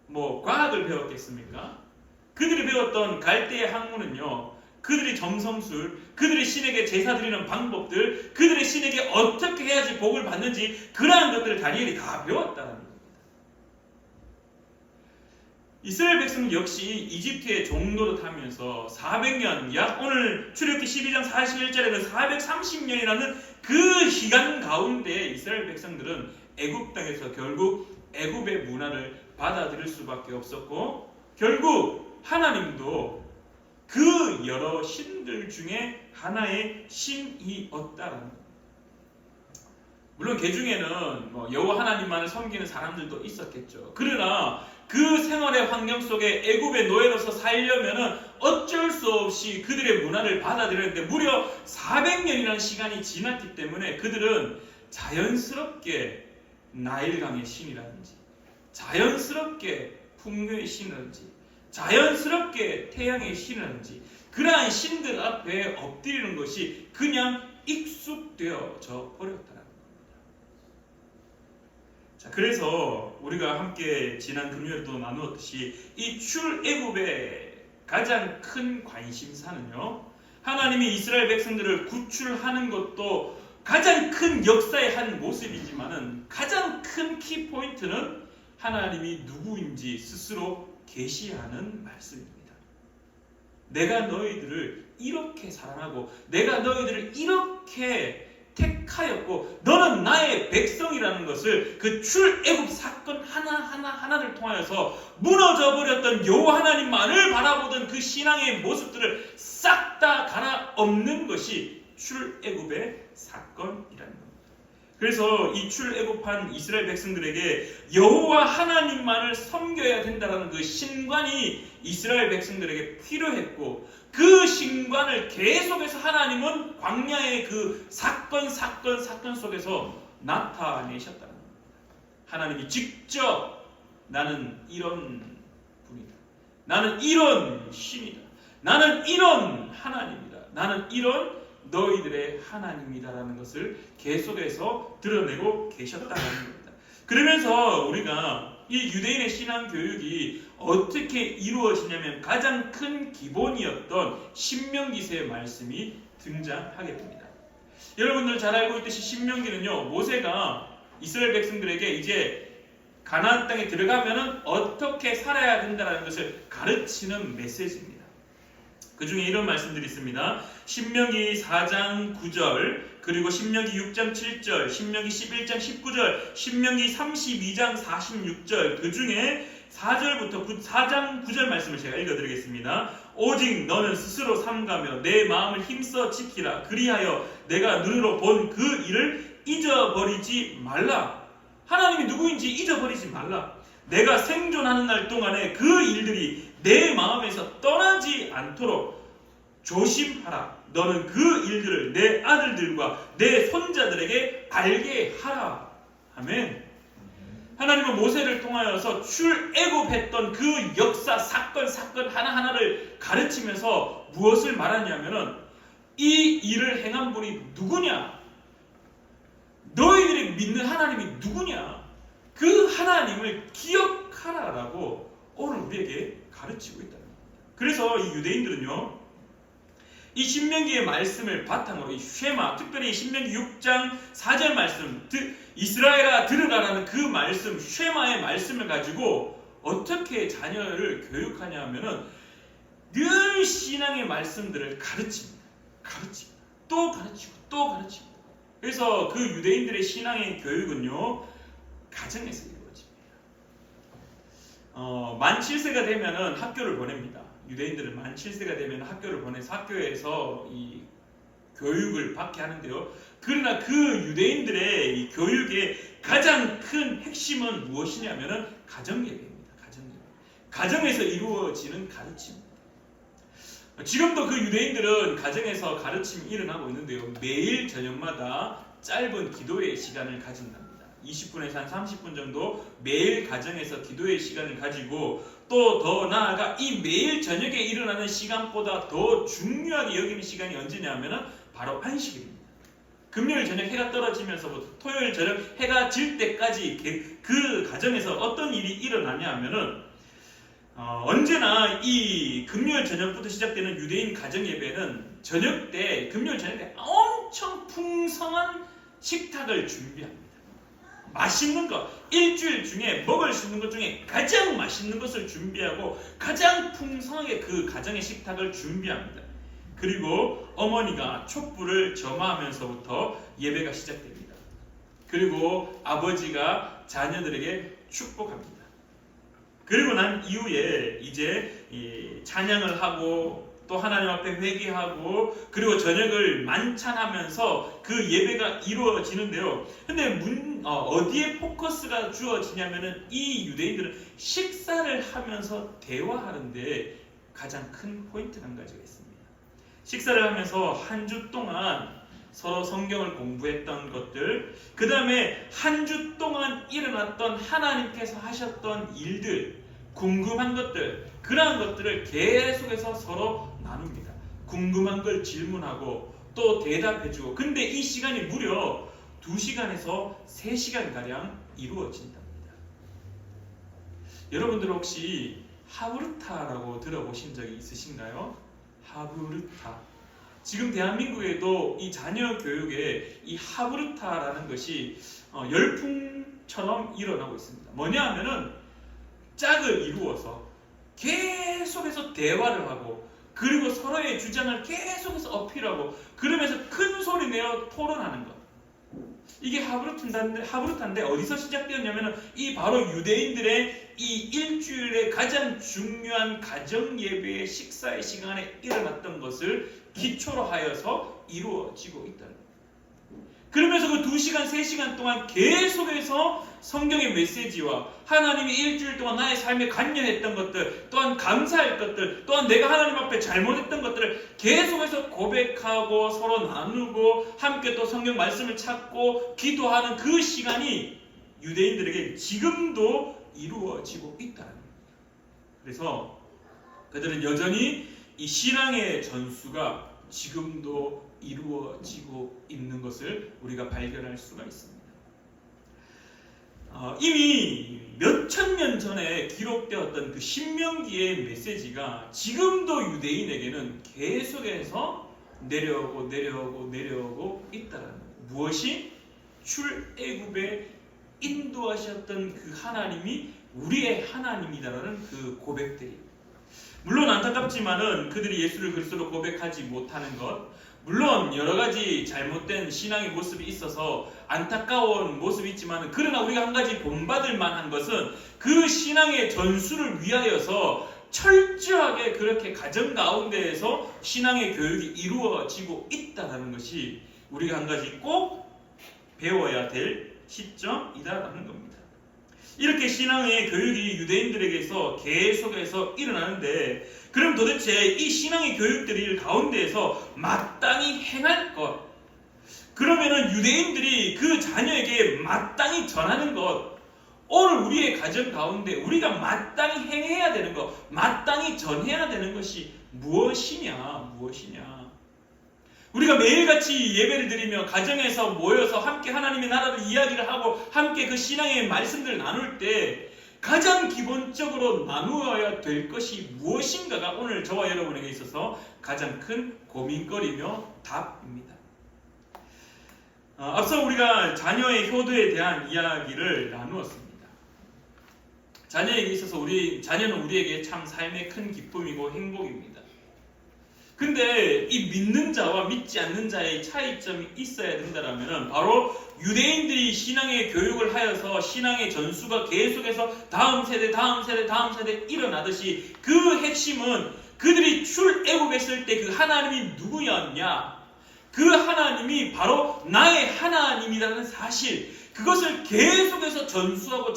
뭐 과학을 배웠겠습니까? 그들이 배웠던 갈대의 학문은요, 그들이 점성술, 그들이 신에게 제사 드리는 방법들, 그들의 신에게 어떻게 해야지 복을 받는지 그러한 것들을 다니엘이 다 배웠다는 겁니다. 이스라엘 백성 역시 이집트의 종로를 타면서 400년, 약 오늘 출애굽기 12장 41절에는 430년이라는 그 기간 가운데 이스라엘 백성들은 애굽 땅에서 결국 애굽의 문화를 받아들일 수밖에 없었고 결국 하나님도 그 여러 신들 중에 하나의 신이었다라는 겁니다. 물론 그 중에는 여호와 하나님만을 섬기는 사람들도 있었겠죠. 그러나 그 생활의 환경 속에 애굽의 노예로서 살려면은 어쩔 수 없이 그들의 문화를 받아들였는데 무려 400년이라는 시간이 지났기 때문에 그들은 자연스럽게 나일강의 신이라든지 자연스럽게 풍요의 신이라든지 자연스럽게 태양의 신이라든지 그러한 신들 앞에 엎드리는 것이 그냥 익숙되어져 버렸다는 겁니다. 자, 그래서 우리가 함께 지난 금요일도 나누었듯이 이 출애굽의 가장 큰 관심사는요, 하나님이 이스라엘 백성들을 구출하는 것도 가장 큰 역사의 한 모습이지만은 가장 큰 키포인트는 하나님이 누구인지 스스로 계시하는 말씀입니다. 내가 너희들을 이렇게 사랑하고 내가 너희들을 이렇게 택하였고 너는 나의 백성이라는 것을 그 출애굽 사건 하나를 통하여서 무너져버렸던 여호와 하나님만을 바라보던 그 신앙의 모습들을 싹 다 갈아엎는 것이 출애굽의 사건이라는 겁니다. 그래서 이 출애굽한 이스라엘 백성들에게 여호와 하나님만을 섬겨야 된다는 그 신관이 이스라엘 백성들에게 필요했고 그 신관을 계속해서 하나님은 광야의 그 사건 속에서 나타내셨다는 겁니다. 하나님이 직접 나는 이런 분이다. 나는 이런 신이다. 나는 이런 하나님이다. 나는 이런 너희들의 하나님이다라는 것을 계속해서 드러내고 계셨다는 겁니다. 그러면서 우리가 이 유대인의 신앙 교육이 어떻게 이루어지냐면 가장 큰 기본이었던 신명기서의 말씀이 등장하게 됩니다. 여러분들 잘 알고 있듯이 신명기는요, 모세가 이스라엘 백성들에게 이제 가나안 땅에 들어가면은 어떻게 살아야 된다는 것을 가르치는 메시지입니다. 그 중에 이런 말씀들이 있습니다. 신명기 4장 9절, 그리고 신명기 6장 7절, 신명기 11장 19절, 신명기 32장 46절, 그 중에 4장 9절 말씀을 제가 읽어드리겠습니다. 오직 너는 스스로 삼가며 내 마음을 힘써 지키라. 그리하여 내가 눈으로 본 그 일을 잊어버리지 말라. 하나님이 누구인지 잊어버리지 말라. 내가 생존하는 날 동안에 그 일들이 내 마음에서 떠나지 않도록 조심하라. 너는 그 일들을 내 아들들과 내 손자들에게 알게 하라. 아멘. 하나님은 모세를 통하여서 출애굽했던 그 역사 사건 하나하나를 가르치면서 무엇을 말하냐면은 이 일을 행한 분이 누구냐? 너희들이 믿는 하나님이 누구냐? 그 하나님을 기억하라라고 오늘 우리에게 가르치고 있다는 겁니다. 그래서 이 유대인들은요, 이 신명기의 말씀을 바탕으로 이 쉐마, 특별히 신명기 6장 4절 말씀, 이스라엘아 들으라라는 그 말씀, 쉐마의 말씀을 가지고 어떻게 자녀를 교육하냐 하면은 늘 신앙의 말씀들을 가르칩니다. 또 가르치고. 그래서 그 유대인들의 신앙의 교육은요, 가정에서 이루어집니다. 만 7세가 되면은 학교를 보냅니다. 유대인들은 만 7세가 되면 학교를 보내서 학교에서 이 교육을 받게 하는데요. 그러나 그 유대인들의 이 교육의 가장 큰 핵심은 무엇이냐면은 가정예배입니다. 가정에서 이루어지는 가르침입니다. 지금도 그 유대인들은 가정에서 가르침이 일어나고 있는데요. 매일 저녁마다 짧은 기도의 시간을 가진답니다. 20분에서 한 30분 정도 매일 가정에서 기도의 시간을 가지고 또 더 나아가 이 매일 저녁에 일어나는 시간보다 더 중요하게 여기는 시간이 언제냐면은 바로 안식일입니다. 금요일 저녁 해가 떨어지면서부터 토요일 저녁 해가 질 때까지 그 가정에서 어떤 일이 일어나냐 하면은 언제나 이 금요일 저녁부터 시작되는 유대인 가정 예배는 금요일 저녁 때 엄청 풍성한 식탁을 준비합니다. 맛있는 것, 일주일 중에 먹을 수 있는 것 중에 가장 맛있는 것을 준비하고 가장 풍성하게 그 가정의 식탁을 준비합니다. 그리고 어머니가 촛불을 점화하면서부터 예배가 시작됩니다. 그리고 아버지가 자녀들에게 축복합니다. 그리고 난 이후에 이제 이 찬양을 하고 또 하나님 앞에 회개하고 그리고 저녁을 만찬하면서 그 예배가 이루어지는데요. 근데 어디에 포커스가 주어지냐면은 이 유대인들은 식사를 하면서 대화하는데 가장 큰 포인트가 한 가지가 있습니다. 식사를 하면서 한 주 동안 서로 성경을 공부했던 것들, 그 다음에 한 주 동안 일어났던 하나님께서 하셨던 일들, 궁금한 것들, 그러한 것들을 계속해서 서로 나눕니다. 궁금한 걸 질문하고 또 대답해주고. 근데 이 시간이 무려 2시간에서 3시간가량 이루어진답니다. 여러분들 혹시 하브르타라고 들어보신 적이 있으신가요? 하브르타. 지금 대한민국에도 이 자녀 교육에 이 하브르타라는 것이 열풍처럼 일어나고 있습니다. 뭐냐 하면은 짝을 이루어서 계속해서 대화를 하고 그리고 서로의 주장을 계속해서 어필하고 그러면서 큰 소리 내어 토론하는 것. 이게 하브르타인데 어디서 시작되었냐면 이 바로 유대인들의 이 일주일의 가장 중요한 가정 예배의 식사의 시간에 일어났던 것을 기초로 하여서 이루어지고 있다는 거예요. 그러면서 그 2시간, 3시간 동안 계속해서 성경의 메시지와 하나님이 일주일 동안 나의 삶에 관여했던 것들, 또한 감사할 것들, 또한 내가 하나님 앞에 잘못했던 것들을 계속해서 고백하고 서로 나누고 함께 또 성경 말씀을 찾고 기도하는 그 시간이 유대인들에게 지금도 이루어지고 있다는 겁니다. 그래서 그들은 여전히 이 신앙의 전수가 지금도 이루어지고 있는 것을 우리가 발견할 수가 있습니다. 이미 몇천 년 전에 기록되었던 그 신명기의 메시지가 지금도 유대인에게는 계속해서 내려오고 있다는 거예요. 무엇이? 출애굽에 인도하셨던 그 하나님이 우리의 하나님이다라는 그 고백들이. 물론 안타깝지만은 그들이 예수를 그리스도로 고백하지 못하는 것, 물론 여러 가지 잘못된 신앙의 모습이 있어서 안타까운 모습이 있지만 그러나 우리가 한 가지 본받을 만한 것은 그 신앙의 전수를 위하여서 철저하게 그렇게 가정 가운데에서 신앙의 교육이 이루어지고 있다는 것이 우리가 한 가지 꼭 배워야 될 시점이다라는 겁니다. 이렇게 신앙의 교육이 유대인들에게서 계속해서 일어나는데 그럼 도대체 이 신앙의 교육들이 가운데에서 마땅히 행할 것, 그러면은 유대인들이 그 자녀에게 마땅히 전하는 것, 오늘 우리의 가정 가운데 우리가 마땅히 행해야 되는 것, 마땅히 전해야 되는 것이 무엇이냐? 우리가 매일같이 예배를 드리며 가정에서 모여서 함께 하나님의 나라를 이야기를 하고 함께 그 신앙의 말씀들을 나눌 때 가장 기본적으로 나누어야 될 것이 무엇인가가 오늘 저와 여러분에게 있어서 가장 큰 고민거리며 답입니다. 앞서 우리가 자녀의 효도에 대한 이야기를 나누었습니다. 자녀에게 있어서 자녀는 우리에게 참 삶의 큰 기쁨이고 행복입니다. 근데 이 믿는 자와 믿지 않는 자의 차이점이 있어야 된다면 바로 유대인들이 신앙의 교육을 하여서 신앙의 전수가 계속해서 다음 세대 일어나듯이 그 핵심은 그들이 출애굽했을 때 그 하나님이 누구였냐? 그 하나님이 바로 나의 하나님이라는 사실, 그것을 계속해서 전수하고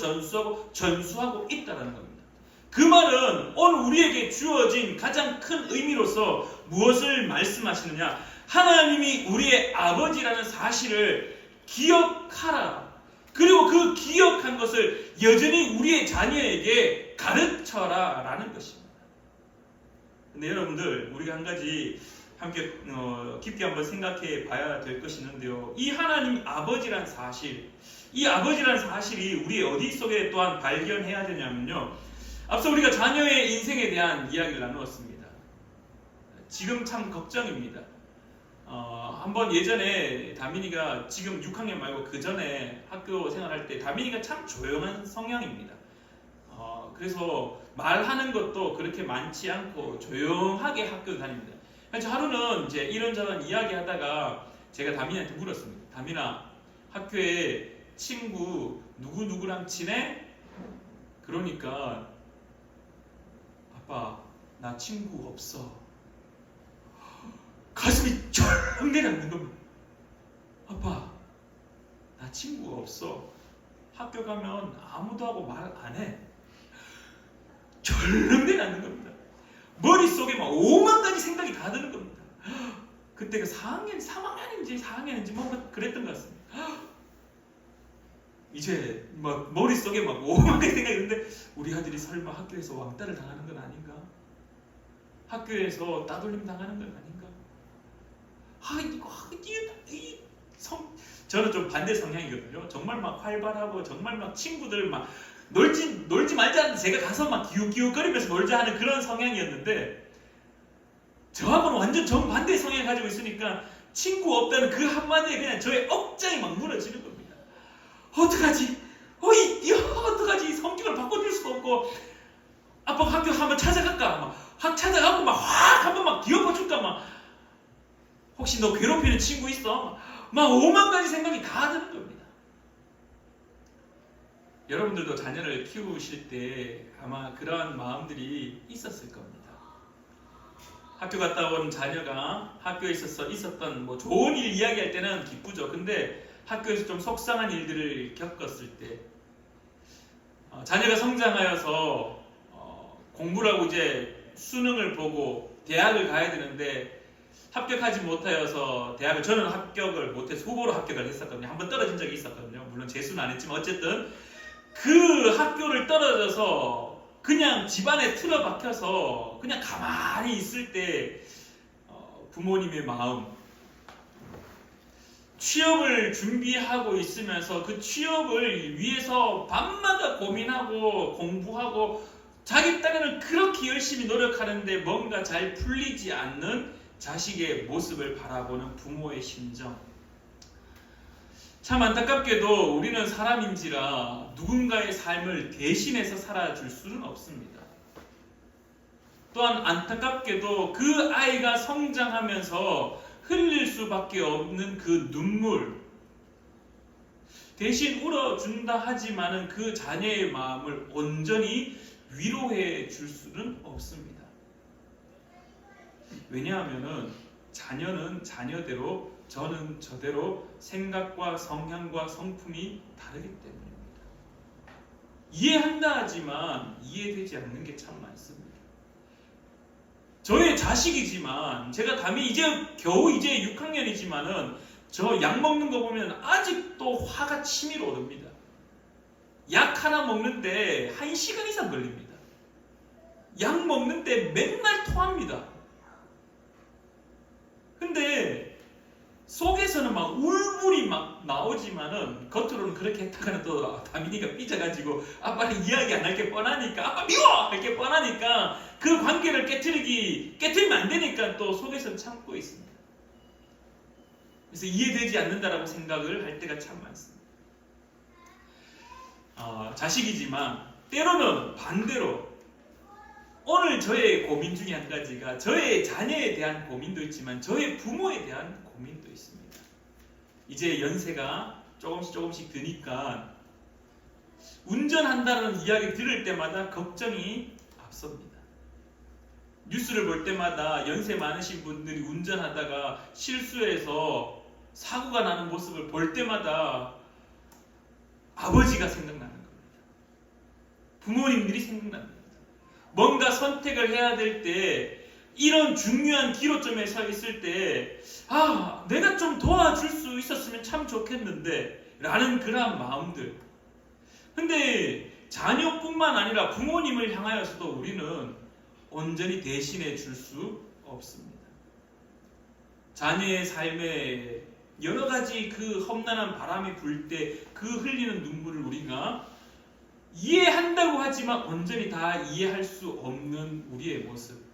있다는 겁니다. 그 말은 오늘 우리에게 주어진 가장 큰 의미로서 무엇을 말씀하시느냐? 하나님이 우리의 아버지라는 사실을 기억하라. 그리고 그 기억한 것을 여전히 우리의 자녀에게 가르쳐라 라는 것입니다. 근데 여러분들, 우리가 한 가지 함께 깊게 한번 생각해 봐야 될 것이 있는데요. 이 하나님 아버지란 사실, 이 아버지란 사실이 우리 어디 속에 또한 발견해야 되냐면요. 앞서 우리가 자녀의 인생에 대한 이야기를 나누었습니다. 지금 참 걱정입니다. 한번 예전에 다민이가 지금 6학년 말고 그 전에 학교 생활할 때 다민이가 참 조용한 성향입니다. 그래서 말하는 것도 그렇게 많지 않고 조용하게 학교 다닙니다. 그래서 하루는 이제 이런저런 이야기하다가 제가 다민이한테 물었습니다. 다민아, 학교에 친구 누구누구랑 친해? 그러니까 아빠, 나 친구 없어. 가슴이 철렁 내려앉는 겁니다. 아빠, 나 친구가 없어. 학교 가면 아무도 하고 말 안 해. 철렁 내려앉는 겁니다. 머릿속에 막 5만 가지 생각이 다 드는 겁니다. 그때가 3학년인지 4학년인지 뭔가 그랬던 것 같습니다. 이제 막 머릿속에 막 5만 가지 생각이 드는데 우리 아들이 설마 학교에서 왕따를 당하는 건 아닌가? 학교에서 따돌림 당하는 건 아닌가? 저는 좀 반대 성향이거든요. 정말 막 활발하고 정말 막 친구들 막 놀지 말자 하는데 제가 가서 막 기웃기웃거리면서 놀자 하는 그런 성향이었는데 저하고는 완전 정반대 성향을 가지고 있으니까 친구 없다는 그 한마디에 그냥 저의 억장이 막 무너지는 겁니다. 어떡하지? 어떡하지? 성격을 바꿔줄 수도 없고 아빠 학교 한번 찾아갈까? 막 찾아가고 막 확 한번 막 뒤엎어줄까? 막 혹시 너 괴롭히는 친구 있어? 막 5만 가지 생각이 다 드는 겁니다. 여러분들도 자녀를 키우실 때 아마 그러한 마음들이 있었을 겁니다. 학교 갔다 온 자녀가 학교에 있었던 뭐 좋은 일 이야기할 때는 기쁘죠. 근데 학교에서 좀 속상한 일들을 겪었을 때 자녀가 성장하여서 공부를 하고 이제 수능을 보고 대학을 가야 되는데 합격하지 못하여서 대학을 저는 합격을 못해서 후보로 합격을 했었거든요. 한번 떨어진 적이 있었거든요. 물론 재수는 안 했지만 어쨌든 그 학교를 떨어져서 그냥 집안에 틀어박혀서 그냥 가만히 있을 때 부모님의 마음, 취업을 준비하고 있으면서 그 취업을 위해서 밤마다 고민하고 공부하고 자기 딴에는 그렇게 열심히 노력하는데 뭔가 잘 풀리지 않는 자식의 모습을 바라보는 부모의 심정. 참 안타깝게도 우리는 사람인지라 누군가의 삶을 대신해서 살아줄 수는 없습니다. 또한 안타깝게도 그 아이가 성장하면서 흘릴 수밖에 없는 그 눈물, 대신 울어준다 하지만은 그 자녀의 마음을 온전히 위로해 줄 수는 없습니다. 왜냐하면은 자녀는 자녀대로, 저는 저대로 생각과 성향과 성품이 다르기 때문입니다. 이해한다 하지만 이해되지 않는 게 참 많습니다. 저의 자식이지만 제가 감히 겨우 이제 6학년이지만은 저 약 먹는 거 보면 아직도 화가 치밀어 오릅니다. 약 하나 먹는데 1시간 이상 걸립니다. 약 먹는데 맨날 토합니다. 근데 속에서는 막 울분이 막 나오지만은 겉으로는 그렇게 했다가는 또 다민이가 삐져가지고 아빠는 이야기 안 할 게 뻔하니까 아빠 미워! 할 게 뻔하니까 그 관계를 깨트리면 안 되니까 또 속에서는 참고 있습니다. 그래서 이해되지 않는다라고 생각을 할 때가 참 많습니다. 자식이지만 때로는 반대로 오늘 저의 고민 중에 한 가지가 저의 자녀에 대한 고민도 있지만 저의 부모에 대한 고민도 있습니다. 이제 연세가 조금씩 드니까 운전한다는 이야기 들을 때마다 걱정이 앞섭니다. 뉴스를 볼 때마다 연세 많으신 분들이 운전하다가 실수해서 사고가 나는 모습을 볼 때마다 아버지가 생각나는 겁니다. 부모님들이 생각나는 겁니다. 뭔가 선택을 해야 될 때 이런 중요한 기로점에 서 있을 때 내가 좀 도와줄 수 있었으면 참 좋겠는데 라는 그러한 마음들. 근데 자녀뿐만 아니라 부모님을 향하여서도 우리는 온전히 대신해 줄 수 없습니다. 자녀의 삶에 여러 가지 그 험난한 바람이 불 때 그 흘리는 눈물을 우리가 이해한다고 하지만 온전히 다 이해할 수 없는 우리의 모습.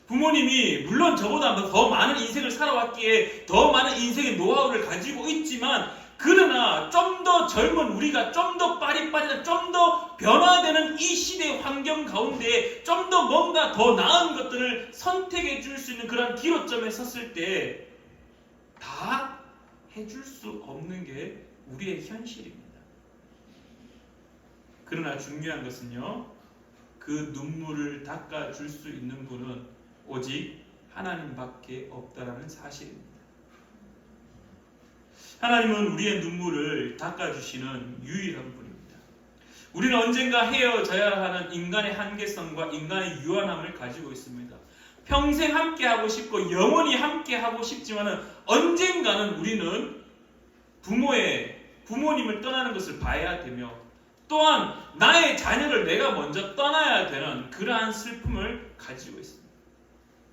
부모님이 물론 저보다 더 많은 인생을 살아왔기에 더 많은 인생의 노하우를 가지고 있지만 그러나 좀 더 젊은 우리가 좀 더 빠릿빠릿한 좀 더 변화되는 이 시대의 환경 가운데 좀 더 뭔가 더 나은 것들을 선택해 줄 수 있는 그런 기로점에 섰을 때 다 해줄 수 없는 게 우리의 현실입니다. 그러나 중요한 것은요, 그 눈물을 닦아줄 수 있는 분은 오직 하나님밖에 없다라는 사실입니다. 하나님은 우리의 눈물을 닦아주시는 유일한 분입니다. 우리는 언젠가 헤어져야 하는 인간의 한계성과 인간의 유한함을 가지고 있습니다. 평생 함께하고 싶고 영원히 함께하고 싶지만 언젠가는 우리는 부모님을 떠나는 것을 봐야 되며 또한 나의 자녀를 내가 먼저 떠나야 되는 그러한 슬픔을 가지고 있습니다.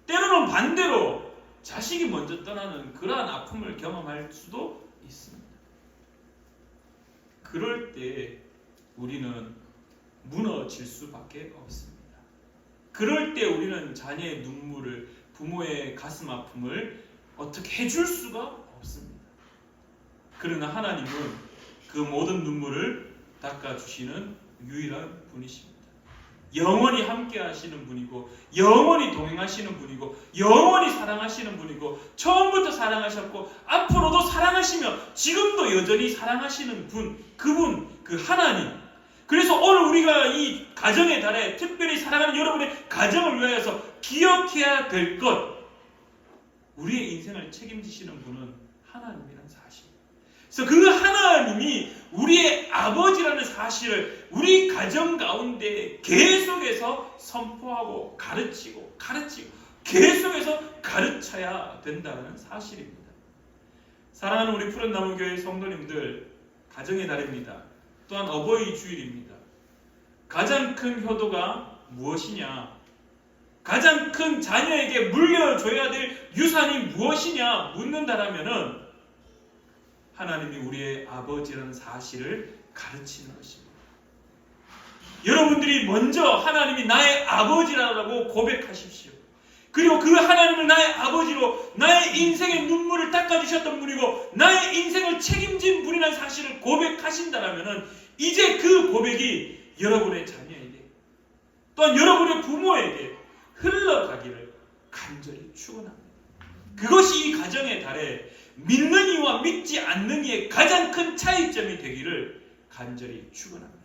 때로는 반대로 자식이 먼저 떠나는 그러한 아픔을 경험할 수도 있습니다. 그럴 때 우리는 무너질 수밖에 없습니다. 그럴 때 우리는 자녀의 눈물을, 부모의 가슴 아픔을 어떻게 해줄 수가 없습니다. 그러나 하나님은 그 모든 눈물을 닦아주시는 유일한 분이십니다. 영원히 함께 하시는 분이고 영원히 동행하시는 분이고 영원히 사랑하시는 분이고 처음부터 사랑하셨고 앞으로도 사랑하시며 지금도 여전히 사랑하시는 분, 그분, 그 하나님. 그래서 오늘 우리가 이 가정의 달에 특별히 사랑하는 여러분의 가정을 위하여서 기억해야 될 것, 우리의 인생을 책임지시는 분은 하나님이라는 사실. 그래서 그 하나님이 우리의 아버지라는 사실을 우리 가정 가운데 계속해서 선포하고 가르치고 계속해서 가르쳐야 된다는 사실입니다. 사랑하는 우리 푸른나무 교회 성도님들, 가정의 달입니다. 또한 어버이 주일입니다. 가장 큰 효도가 무엇이냐? 가장 큰 자녀에게 물려줘야 될 유산이 무엇이냐 묻는다라면은 하나님이 우리의 아버지라는 사실을 가르치는 것입니다. 여러분들이 먼저 하나님이 나의 아버지라고 고백하십시오. 그리고 그 하나님을 나의 아버지로 나의 인생의 눈물을 닦아주셨던 분이고 나의 인생을 책임진 분이라는 사실을 고백하신다면 이제 그 고백이 여러분의 자녀에게 또한 여러분의 부모에게 흘러가기를 간절히 축원합니다. 그것이 이 가정의 달에 믿는 이와 믿지 않는 이의 가장 큰 차이점이 되기를 간절히 축원합니다.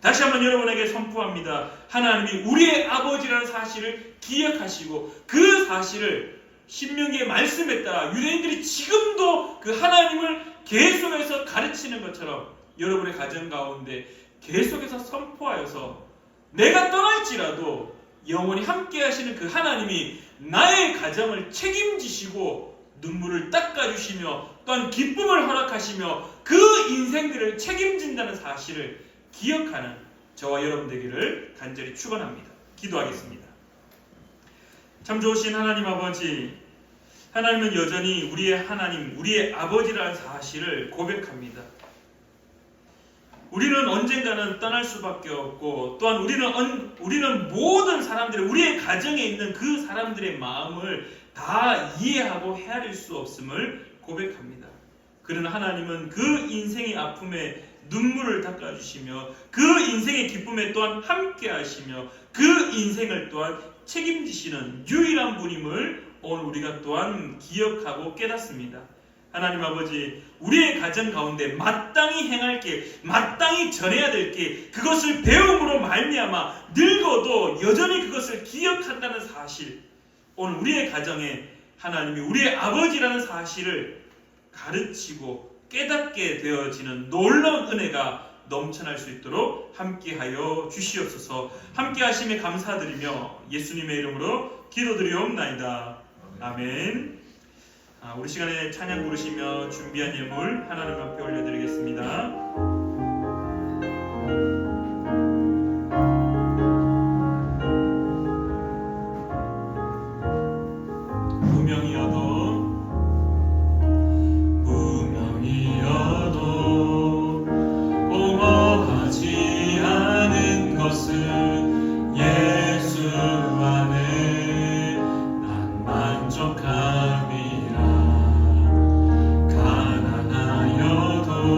다시 한번 여러분에게 선포합니다. 하나님이 우리의 아버지라는 사실을 기억하시고 그 사실을 신명기의 말씀에 따라 유대인들이 지금도 그 하나님을 계속해서 가르치는 것처럼 여러분의 가정 가운데 계속해서 선포하여서 내가 떠날지라도 영원히 함께 하시는 그 하나님이 나의 가정을 책임지시고 눈물을 닦아주시며 또한 기쁨을 허락하시며 그 인생들을 책임진다는 사실을 기억하는 저와 여러분 되기를 간절히 축원합니다. 기도하겠습니다. 참 좋으신 하나님 아버지, 하나님은 여전히 우리의 하나님, 우리의 아버지라는 사실을 고백합니다. 우리는 언젠가는 떠날 수밖에 없고 또한 우리는 모든 사람들의 우리의 가정에 있는 그 사람들의 마음을 다 이해하고 헤아릴 수 없음을 고백합니다. 그러나 하나님은 그 인생의 아픔에 눈물을 닦아주시며 그 인생의 기쁨에 또한 함께 하시며 그 인생을 또한 책임지시는 유일한 분임을 오늘 우리가 또한 기억하고 깨닫습니다. 하나님 아버지, 우리의 가정 가운데 마땅히 행할 게, 마땅히 전해야 될 게, 그것을 배움으로 말미암아 늙어도 여전히 그것을 기억한다는 사실, 오늘 우리의 가정에 하나님이 우리의 아버지라는 사실을 가르치고 깨닫게 되어지는 놀라운 은혜가 넘쳐날 수 있도록 함께하여 주시옵소서. 함께하심에 감사드리며 예수님의 이름으로 기도드리옵나이다. 아멘. 우리 시간에 찬양 부르시며 준비한 예물 하나님 앞에 올려드리겠습니다. 가난하여도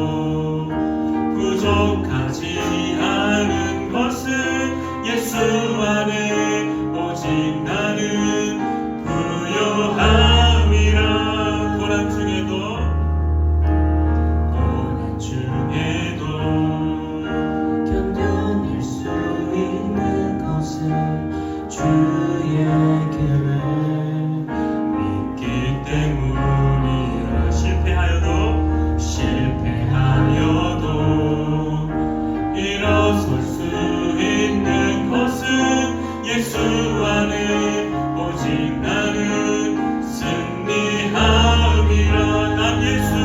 안에 오직 나는 승리함이라. 난 예수로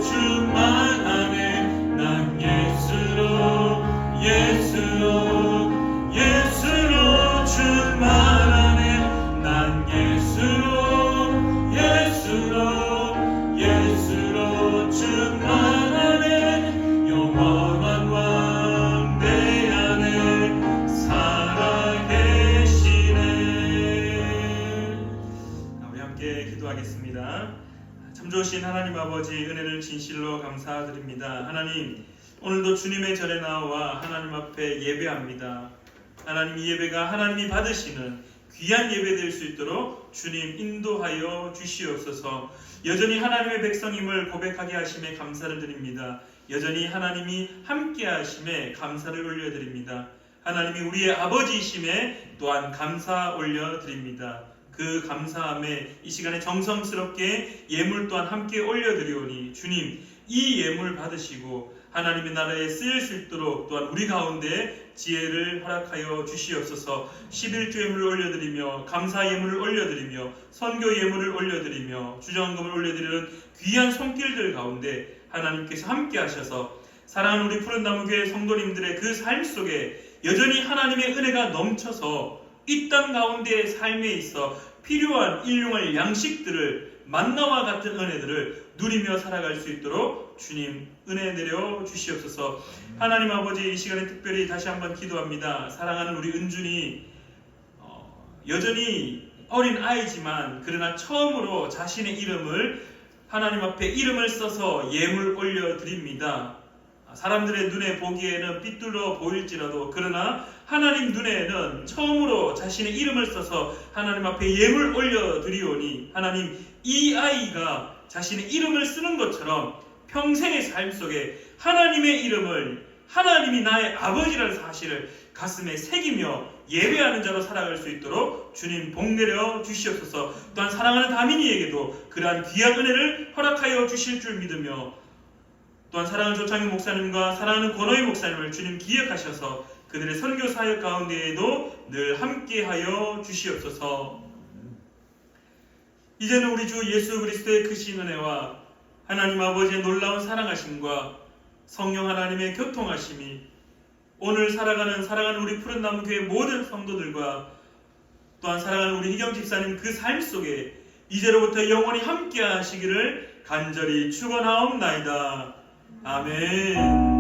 충만하네. 난 예수로 충만하네. 난 예수로 충만하네. 영원한 왕 내 안에 살아계시네. 우리 함께 기도하겠습니다. 참 좋으신 하나님 아버지, 은혜를 진실로 감사드립니다. 하나님, 오늘도 주님의 전에 나와 하나님 앞에 예배합니다. 하나님, 이 예배가 하나님이 받으시는 귀한 예배 될 수 있도록 주님 인도하여 주시옵소서. 여전히 하나님의 백성임을 고백하게 하심에 감사를 드립니다. 여전히 하나님이 함께 하심에 감사를 올려드립니다. 하나님이 우리의 아버지이심에 또한 감사 올려드립니다. 그 감사함에 이 시간에 정성스럽게 예물 또한 함께 올려드리오니 주님, 이 예물 받으시고 하나님의 나라에 쓰일 수 있도록 또한 우리 가운데 지혜를 허락하여 주시옵소서. 11조 예물을 올려드리며 감사 예물을 올려드리며 선교 예물을 올려드리며 주정금을 올려드리는 귀한 손길들 가운데 하나님께서 함께 하셔서 사랑하는 우리 푸른나무교회 성도님들의 그 삶 속에 여전히 하나님의 은혜가 넘쳐서 이 땅 가운데의 삶에 있어 필요한 일용할 양식들을, 만나와 같은 은혜들을 누리며 살아갈 수 있도록 주님 은혜 내려 주시옵소서. 하나님 아버지, 이 시간에 특별히 다시 한번 기도합니다. 사랑하는 우리 은준이 여전히 어린 아이지만 그러나 처음으로 자신의 이름을 하나님 앞에 이름을 써서 예물 올려드립니다. 사람들의 눈에 보기에는 삐뚤어 보일지라도 그러나 하나님 눈에는 처음으로 자신의 이름을 써서 하나님 앞에 예물 올려드리오니 하나님, 이 아이가 자신의 이름을 쓰는 것처럼 평생의 삶 속에 하나님의 이름을, 하나님이 나의 아버지라는 사실을 가슴에 새기며 예배하는 자로 살아갈 수 있도록 주님 복 내려 주시옵소서. 또한 사랑하는 다민이에게도 그러한 귀한 은혜를 허락하여 주실 줄 믿으며 또한 사랑하는 조창희 목사님과 사랑하는 권호희 목사님을 주님 기억하셔서 그들의 선교 사역 가운데에도 늘 함께하여 주시옵소서. 이제는 우리 주 예수 그리스도의 크신 은혜와 하나님 아버지의 놀라운 사랑하심과 성령 하나님의 교통하심이 오늘 사랑하는 우리 푸른나무교회 모든 성도들과 또한 사랑하는 우리 희경 집사님 그 삶 속에 이제로부터 영원히 함께 하시기를 간절히 축원하옵나이다. 아멘.